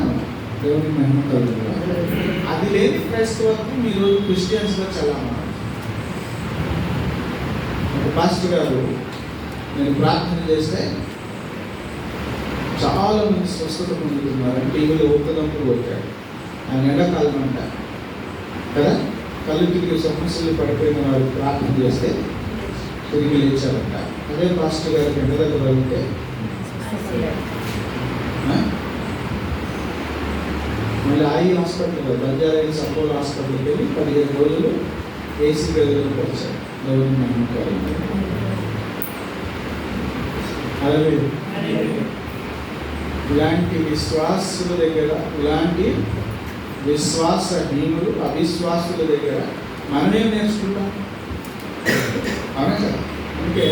దేవుని మహిమ కలుగుతుంది. అది లేని క్రైస్తవత్వం మీరు క్రిస్టియన్స్గా చల్లమా. పాస్టర్ గారు నేను ప్రార్థన చేస్తే చాలా మంది స్వస్థత పొందుతున్నారు. టీవీలో ఒక్కదంపులు వచ్చాడు. ఆయన ఎండాకాలం అంట కదా, కళ్ళు తిరిగి సమస్యలు పడిపోయిన వారు ప్రార్థన చేస్తే తిరిగి లేచారంట. అదే పాస్టర్ గారికి ఎండ దగ్గర వెళ్తే మళ్ళీ హాస్పిటల్ బంజారా అపోలో హాస్పిటల్కి వెళ్ళి 15 రోజులు ఏసీ గదిలోకి వచ్చారు. దేవుని మహిమ కలుగుతుంది. ఇలాంటి విశ్వాసుల దగ్గర, ఇలాంటి విశ్వాసహీనులు అవిశ్వాసుల దగ్గర మనమేం నేర్చుకుంటాం? అవునా కదా. అందుకే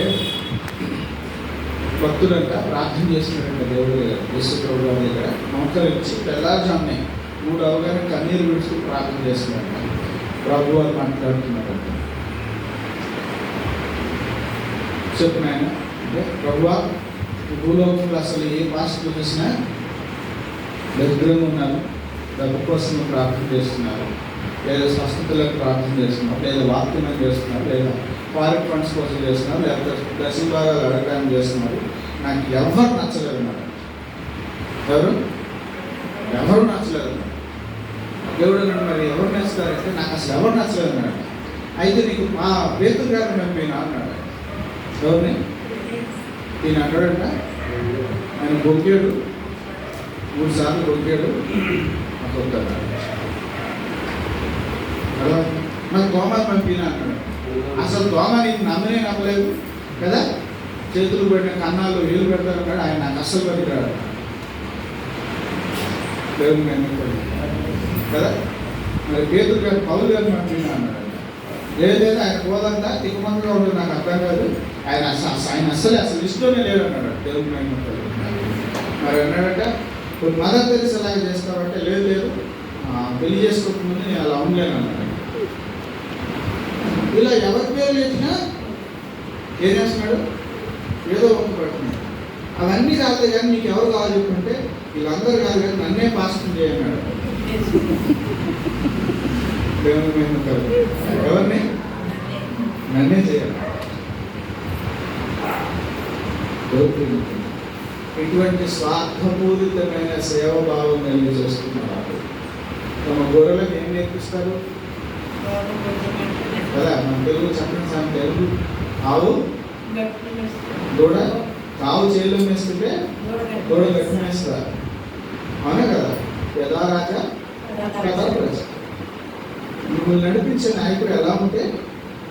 భక్తులంట ప్రార్థన చేసినట్టు దేవుడి దగ్గర, యేసు ప్రభు గారి దగ్గర మోకరించి తెల్లారుజామునే 3 అవగానే కన్నీరు విడుస్తూ ప్రార్థన చేస్తున్నారంట. ప్రభు వారు మాట్లాడుతున్నారంట. చెప్పిన ఆయన అంటే ప్రభువా, భూలోకంలో అసలు ఏ పాస్టర్ చూసినా దరిద్రంగా ఉన్నారు, డబ్బు కోసం ప్రార్థన చేస్తున్నారు, లేదా స్వస్థతలకు ప్రార్థన చేస్తున్నారు, లేదా వాక్యం చేస్తున్నారు, లేదా ఫారెన్ ఫండ్స్ కోసం చేస్తున్నారు, లేకపోతే దశభాగాలు అడగడానికి చేస్తున్నారు. నాకు ఎవరు నచ్చలేదు అన్నారు. ఎవరు నచ్చలేదు అన్నారు. దేవుడు అన్నాడు, మరి ఎవరు నచ్చుతారంటే నాకు అసలు ఎవరు నచ్చలేదు అన్నాడు. అయితే నీకు మా పేతురు గారిని పంపినా అన్నాడు. ఎవరిని? ఈయన అంటాడంట, ఆయన బొగ్గాడు 3 సార్లు బొగ్గాడు నాకు వద్దాడు. నాకు దోమని పంపినా అన్నాడు. అసలు దోమ నీకు నమ్మనే నమ్మలేదు, కదా, చేతులు పడిన కన్నాలు వీలు పెడతారు అన్నాడు. ఆయన నాకు అస్సలు పనికిరాడు దేవుని నమ్ముకోండి కదా. మరి పేతురు గారు పౌలు గారు మాట్లాడినా అన్నాడు. లేదు ఆయన పోదంతా తిక్కుమంగా ఉండదు, నాకు అర్థం కాదు, ఆయన అసలు ఇష్టమే లేడు అన్నాడు దేవుని నమ్ముకోండి. మరి అన్నాడట, ఇప్పుడు మదర్ తెలిసి అలాగే చేస్తామంటే లేదు లేదు పెళ్లి చేసుకోకముందు నేను అలా ఉండలేను అన్నాడు. ఇలా ఎవరి పేరు లేచినా ఏం చేస్తున్నాడు, ఏదో ఒక పడుతున్నాడు. అవన్నీ కాదు కానీ నీకు ఎవరు కావాలి చెప్పుకుంటే వీళ్ళందరూ కాదు కానీ నన్నే పాస్టర్ చేయన్నాడు. ఎవరిని నన్నే చేయాలి. ఇటువంటి స్వార్థపూరితమైన సేవభావం కలిగి చేస్తున్నారు. తమ గొర్రెలకు ఏం నేర్పిస్తారు కదా, మన తెలుగు చెప్పిన తెలుగు ఆవు దూడ కావు చేలో వేస్తుంటే దూడ గట్టి వేస్తారు, అవునా కదా. యథారాజా కదా ప్రజ. మిమ్మల్ని నడిపించే నాయకుడు ఎలా ఉంటే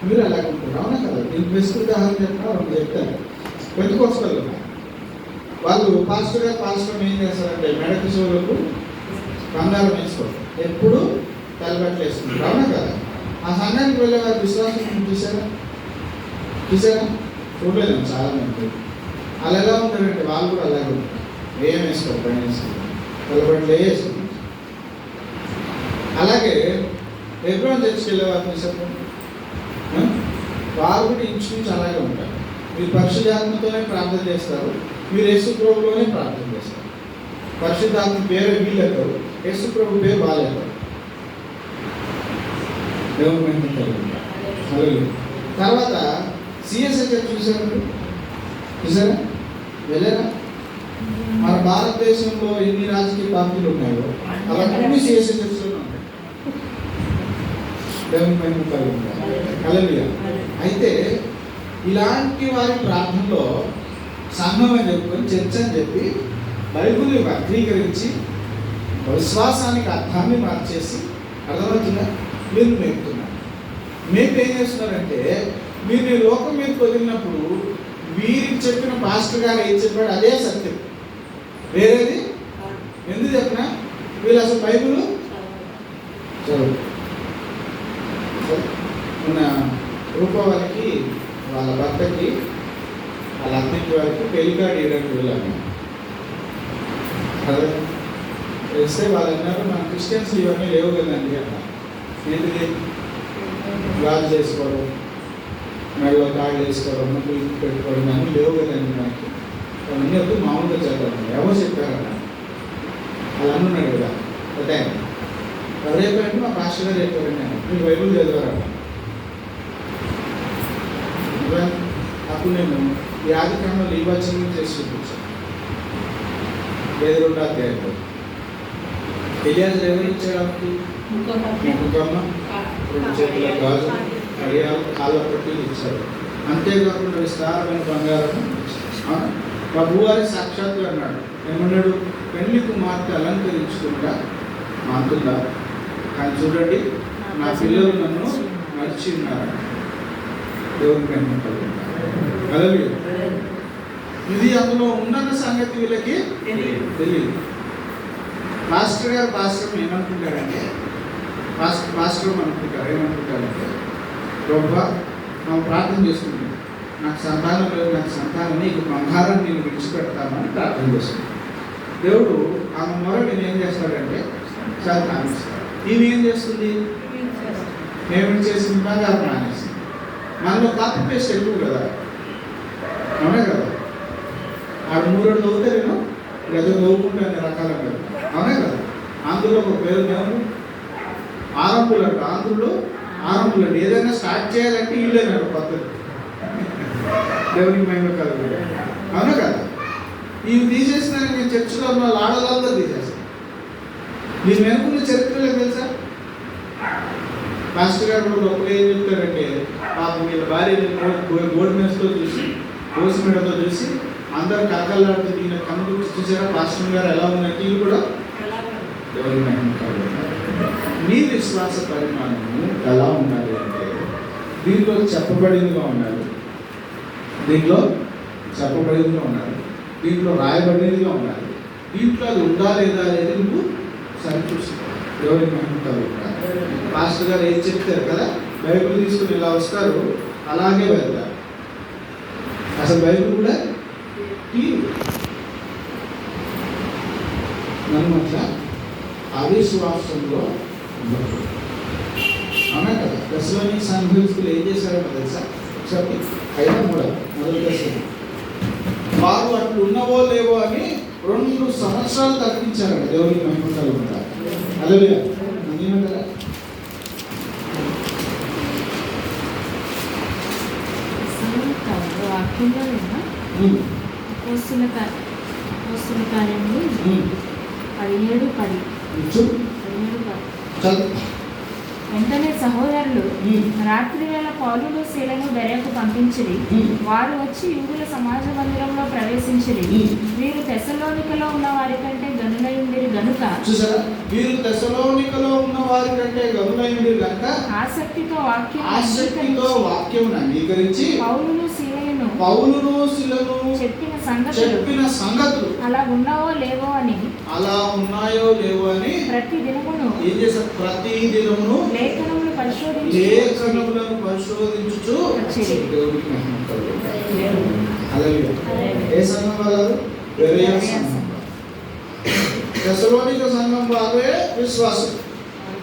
మీరు అలాగే ఉంటారు, అవునా కదా. నేను బెస్ట్ ఉదాహరణ చెప్పినా వాళ్ళు చెప్తారు. పెద్దకొస్తారు వాళ్ళు పాస్టర్ ఏం చేస్తారంటే మెడకి చెవులకు బంగారం వేసుకోరు, ఎప్పుడు తలబట్టలు వేసుకుంటారు, అవునా కదా. ఆ సంఘానికి వెళ్ళే వారి విశ్వాసం చూసారా చూడలేదు చాలా మంది. వాళ్ళు ఎలా ఉంటారంటే వాళ్ళు కూడా అలాగే ఉంటారు, ఏం వేసుకోరు, పైన వేసుకుంటారు, తలబట్టలు వేసుకుంటారు. అలాగే ఎప్పుడు చర్చికి వెళ్ళే వారిని చెప్పండి, వారు కూడా ఇంచుమించు అలాగే ఉంటారు. మీరు పరిశుద్ధాత్మతోనే ప్రార్థన చేస్తారు, మీరు యేసు ప్రభులోనే ప్రార్థన చేస్తారు. పరిశుద్ధాత్మ పేరు వీళ్ళెక్కరు, యేసు ప్రభు పేరు వాళ్ళెక్కరు. తర్వాత సిఎస్ఐ చూసారా వెళ్ళారా. మన భారతదేశంలో ఎన్ని రాజకీయ పార్టీలు ఉన్నాయో అవన్నీ సిఎస్ఐ చర్చలో ఉంటాయి. అయితే ఇలాంటి వారి ప్రార్థనలో సంఘం అని చెప్పుకొని చర్చ అని చెప్పి బైబిల్ని వక్రీకరించి విశ్వాసానికి అర్థాన్ని మార్చేసి అర్థమవుతుందా మీరు మేపుతున్నారు. మేపు ఏం చేస్తున్నారంటే మీరు ఈ లోకం మీద వదిలినప్పుడు వీరికి చెప్పిన పాస్టర్ గారు ఏం చెప్పాడు అదే సత్యం, వేరేది ఎందుకు చెప్పినా వీళ్ళు అసలు బైబిల్ చదువు. మన రూపవారికి వాళ్ళ భర్తకి వాళ్ళ అన్నింటి వారికి పెళ్లికాడు వేయడానికి వెళ్ళాను. అదే వేస్తే వాళ్ళు అన్నారు మన క్రిస్టియన్స్ ఇవన్నీ లేవు కదండి అన్న. ఏంటిది గాజు చేసుకోవడం, మెడలో తాడు వేసుకోవడం, ముగ్గు పెట్టుకోవడం అన్నీ లేవు కదండి మనకి, అవన్నీ వద్దు మామూలుగా చదవడం. ఎవరు చెప్పారన్న వాళ్ళు అన్నాడు కదా అదే రేపండి మా పాస్టర్ గారు చెప్పారండి నేను మీరు బైబిల్ చదివారన్న. అప్పుడు నేను ఈ ఆది కాలంలో ఈ వచనం చేసి చూపించాను. 2వ అధ్యాయంలో ఎలియాజరు ఎవరు ఇచ్చాడు, ముఖమ్మ 2 చేతుల గాజు కడియాలు కాళ్ళ పట్టీలు ఇచ్చాడు. అంతేకాకుండా విస్తారమైన బంగారం. ప్రభువారి సాక్షాత్తు అన్నాడు, ఏమన్నాడు, పెళ్లి కుమార్తె అలంకరించుకుంటా మాంతుందా, కానీ చూడండి నా పిల్లలు నన్ను మర్చి ఉన్నారు. దేవుని కనుక ఇది అందులో ఉన్న సంగతి వీళ్ళకి తెలియదు. పాస్టర్ గారు పాస్టర్ ఏమనుకుంటారంటే పాస్టర్ అనుకుంటారు ఏమనుకుంటారంటే ప్రభా మనం ప్రార్థన చేసుకుంటాం, నాకు సంతానం లేదు, నాకు సంతానం నీకు బంగారం నేను విడిచిపెడతామని ప్రార్థన చేస్తున్నాను. దేవుడు ఆమె మొర నేను ఏం చేస్తాడంటే సంతానం ఇస్తాడు. ఈమె ఏం చేస్తుంది, మేము చేసిన బంగారం మానేస్తుంది. మనలో కాపీ పేస్ట్ ఎక్కువ కదా, అవునా కదా. ఆడు 3 రోజులు చదివితే నేను గజ చదువుకుంటాను రకాల కదా, అవునా కదా. ఆంధ్రులో ఒక పేరు దేవుడు ఆరంభులు అంట, ఆంధ్రులు ఆరంభులు అండి. ఏదైనా స్టార్ట్ చేయాలంటే వీళ్ళేనాడు పద్ధతి, దేవునికి మహిమ కలుగు, అవునా కదా. ఇవి తీసేసిన నేను చర్చిలో ఉన్న ఆడవాళ్ళందరూ తీసేస్తాను. మీరు వెనుకున్న చరిత్రలో తెలుసా, పాస్టర్ గారు కూడా ఒకరు ఏం చెప్తారంటే పాపం వీళ్ళ భార్య గోల్డ్ మెస్తో చూసి గోసి మెడతో చూసి అందరు కలకల్లాడుతూ ఈయన కన్ను చూసారా పాస్టర్ గారు ఎలా ఉన్నట్టు వీళ్ళు కూడా మీ విశ్వాస పరిమాణము ఎలా ఉండాలి అంటే దీంట్లో చెప్పబడినగా ఉండాలి. దీంట్లో చెప్పబడినదిగా ఉండాలి, దీంట్లో రాయబడినదిగా ఉండాలి. దీంట్లో అది ఉందా లేదా అనేది నువ్వు సరిచూసుకో. దేవుడికి మహిమ కలుగుతారు. పాస్టర్ గారు ఏం చెప్తారు కదా, బైబిల్ తీసుకుని ఇలా వస్తారు, అలాగే వెళ్తారు. అసలు బైబిల్ కూడా నన్ను అట్లా అవిశ్వాసంలో ఉండదు. అవునా కదా? దశలోని సంఘస్థులు ఏం చేశారో తెలుసా? చెప్పి 5:3 మొదటి దశలో వారు అట్లు ఉన్నవో లేవో అని 2 సంవత్సరాలు తగ్గించారంట. దేవునికి మహిమ కలుగుతారు. హల్లెలూయా. ఏమంటారా? వాక్యంలో కార్యము 17:10. వెంటనే సహోదరులు రాత్రి వేళ పౌలును శీలను బెరెకు పంపించిరి. వారు వచ్చి యూదుల సమాజ మందిరంలో ప్రవేశించిరి. వీరు తెస్సలోనికలో ఉన్న వారి కంటే గనులై ఉండిరి గనుక, చూసారా, వీరు తెస్సలోనికలో ఉన్న వారి కంటే గనులై ఉండిరి గనుక ఆసక్తితో వాక్యమును అంగీకరించి పౌలును శీలను చెప్పిన సంగతులు అలా ఉన్నాయో లేవో అని ప్రతి దినమును ఏం చేశారు? ప్రతి దినమును లేఖనములను పరిశోధించుచు దేవునికి మహిమ కలుగును. హల్లెలూయా. ఏ సంఘం వారు? బెరోయా సంఘం. తెస్సలోనిక సంఘం వారే విశ్వాసం.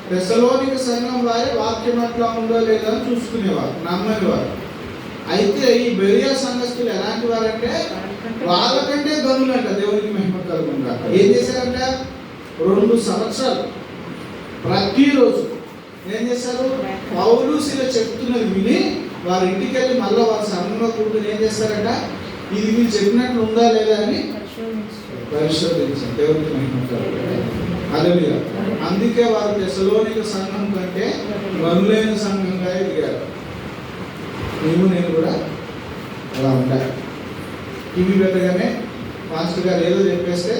తెస్సలోనిక సంఘం వారే వాక్యం అట్లా ఉందో లేదో అని చూసుకునేవారు, నమ్మేవారు. అయితే ఈ బెరోయా సంఘస్థులు ఎలాంటి వారంటే వాళ్ళకంటే గనులంట. దేవునికి మహిమ కలుగును. ఏం చేశారంట? 2 సంవత్సరాలు ప్రతిరోజు ఏం చేశారు? పౌలు శీల చెప్తున్నది విని వారి ఇంటికి వెళ్ళి మళ్ళీ వారి సంఘంలో కూర్చొని ఏం చేస్తారంట? ఇది మీరు చెప్పినట్లు ఉందా లేదా అని పరిశోధించారు. దేవునికి మహిమ కలుగును. హల్లెలూయా. అందుకే వారు తెస్సలోనిక సంఘం కంటే గనులైన సంఘంగా ఎదిగారు. నేను కూడా అలా ఉంటాయి. టీవీ పెట్టగానే పాస్టర్ గారు ఏదో చెప్పేస్తే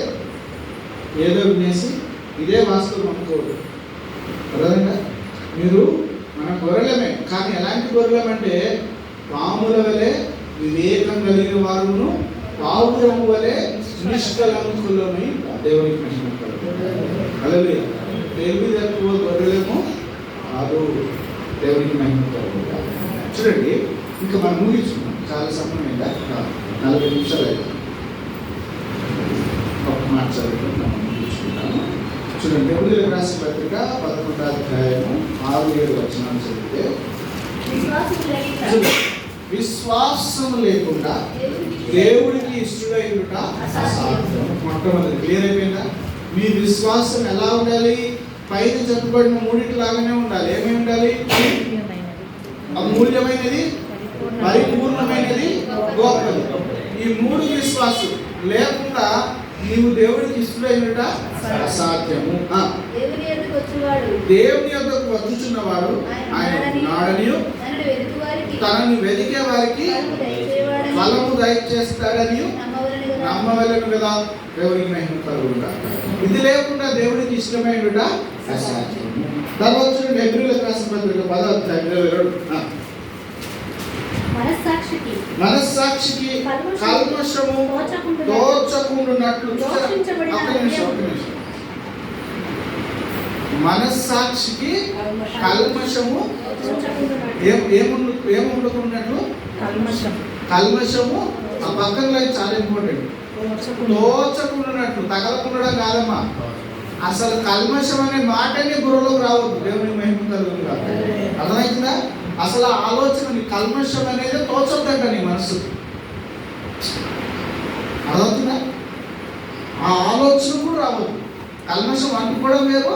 ఏదో వినేసి ఇదే వాస్తవం అనుకోవద్దు. అర్థంగా? మీరు మన గొర్రెలమే, కానీ ఎలాంటి గొర్రెలమంటే పాముల వలె వివేకం కలిగిన వారును పావురము వలె నిష్కలంకులని. దేవునికి మహిమ కలుగును. హల్లెలూయా. తెలివి తక్కువ గొర్రెలము కాదు. దేవునికి మహిమ కలుగును. చూడండి, ఇంకా మనం ముగించుకున్నాం. చాలా సమయం అయిందా? 40 నిమిషాలు అయితే ఒక మాట చదువుకుంటాం, ముగించుకుంటాము. చూడండి, ఎబ్రీయులకు రాసిన పత్రిక 11వ అధ్యాయము 6-7 వచనాలు చదివితే, విశ్వాసం లేకుండా దేవుడికి ఇష్టడైనట అసాధ్యం. మొట్టమొదటి క్లియర్ అయిపోయిందా? మీ విశ్వాసం ఎలా ఉండాలి? పైన చెప్పబడిన 3 లాగానే ఉండాలి. ఏమై ఉండాలి? అమూల్యమైనది, పరిపూర్ణమైనది, గొప్పది. ఈ 3 విశ్వాసం లేకుండా నీవు దేవుడికి ఇష్టడైనట అసాధ్యము. దేవుని యొద్దకు వచ్చుచున్నవాడు ఆయన నాడనియు తనని వెతికే వారికి ఫలము దయచేస్తాడని నమ్మవలెను కదా. దేవుడికి మహిమ కలుగును. ఇది లేకుండా దేవుడికి ఇష్టమైనట అసాధ్యము. తర్వాత చూడండి, ఎబ్రీయులకు రాసిన పత్రిక 10వ అధ్యాయం 22. మనస్సాక్షికి కల్మషము తోచకుండునట్లు. మనస్సాక్షికి కల్మషము ఏముండకున్నట్లు? కల్మషము. ఆ పక్కన చాలా ఇంపార్టెంట్. తోచకుండునట్లు, తగలకుండడం కాదమ్మా. అసలు కల్మషం అనే మాటని బుర్రలోకి రావద్దు. దేవుని మహిమ కలుగును. అర్థమవుతుందా? అసలు ఆ ఆలోచన, నీ కల్మషం అనేది తోచొద్దంట నీ మనసు. అర్థమవుతుందా? ఆ ఆలోచన కూడా రావద్దు. కల్మషం అనుకోవడం వేరు,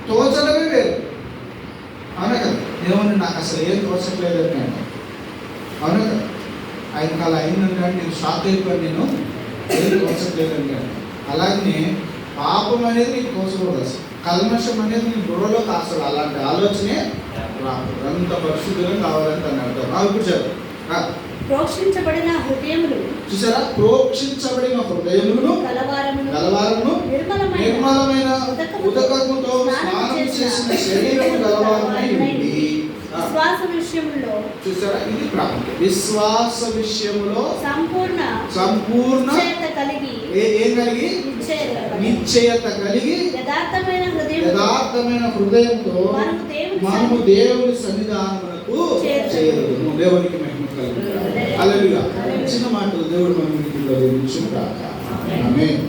తోచడమే వేరు. అవునా కదా? దేవుని నాకు అసలు ఏం తోచట్లేదని నేను, అవునా కదా? ఆయనకు అలా అయిందంటే నేను షాక్ అయిపోయాను. నేను ఏం తోచట్లేదని కానీ. అలాగే పాపం అనేది నీకు తోచకూడదు. అసలు కల్మషం అనేది నీ బుర్రలోకి అసలు అలాంటి ఆలోచనే రాదు. అంత పరిశుద్ధంగా కావాలని తను అర్థం. ఇప్పుడు చెప్పు. ప్రోక్షించబడిన హృదయములు, చూసారా? ప్రోక్షించబడిన హృదయములను గలవారమును నిర్మలమైన ఉదకముతో స్నానం చేసిన శరీరము గలవారమై ఉండి విశ్వాస విషయంలో చూసారా, ఇది ప్రాముఖ్యం. విశ్వాస విషయంలో సంపూర్ణ సంపూర్ణ కలిగి ఏం కలిగి నిశ్చయత కలిగి యథార్థమైన హృదయంతో మనము దేవుని సన్నిధానమునకు చేరుదుము. దేవునికి మహిమ కలుగును. హల్లెలూయా. చిన్న మాటలు దేవుడు మన ఇంటిలో దీవించును గాక. ఆమేన్.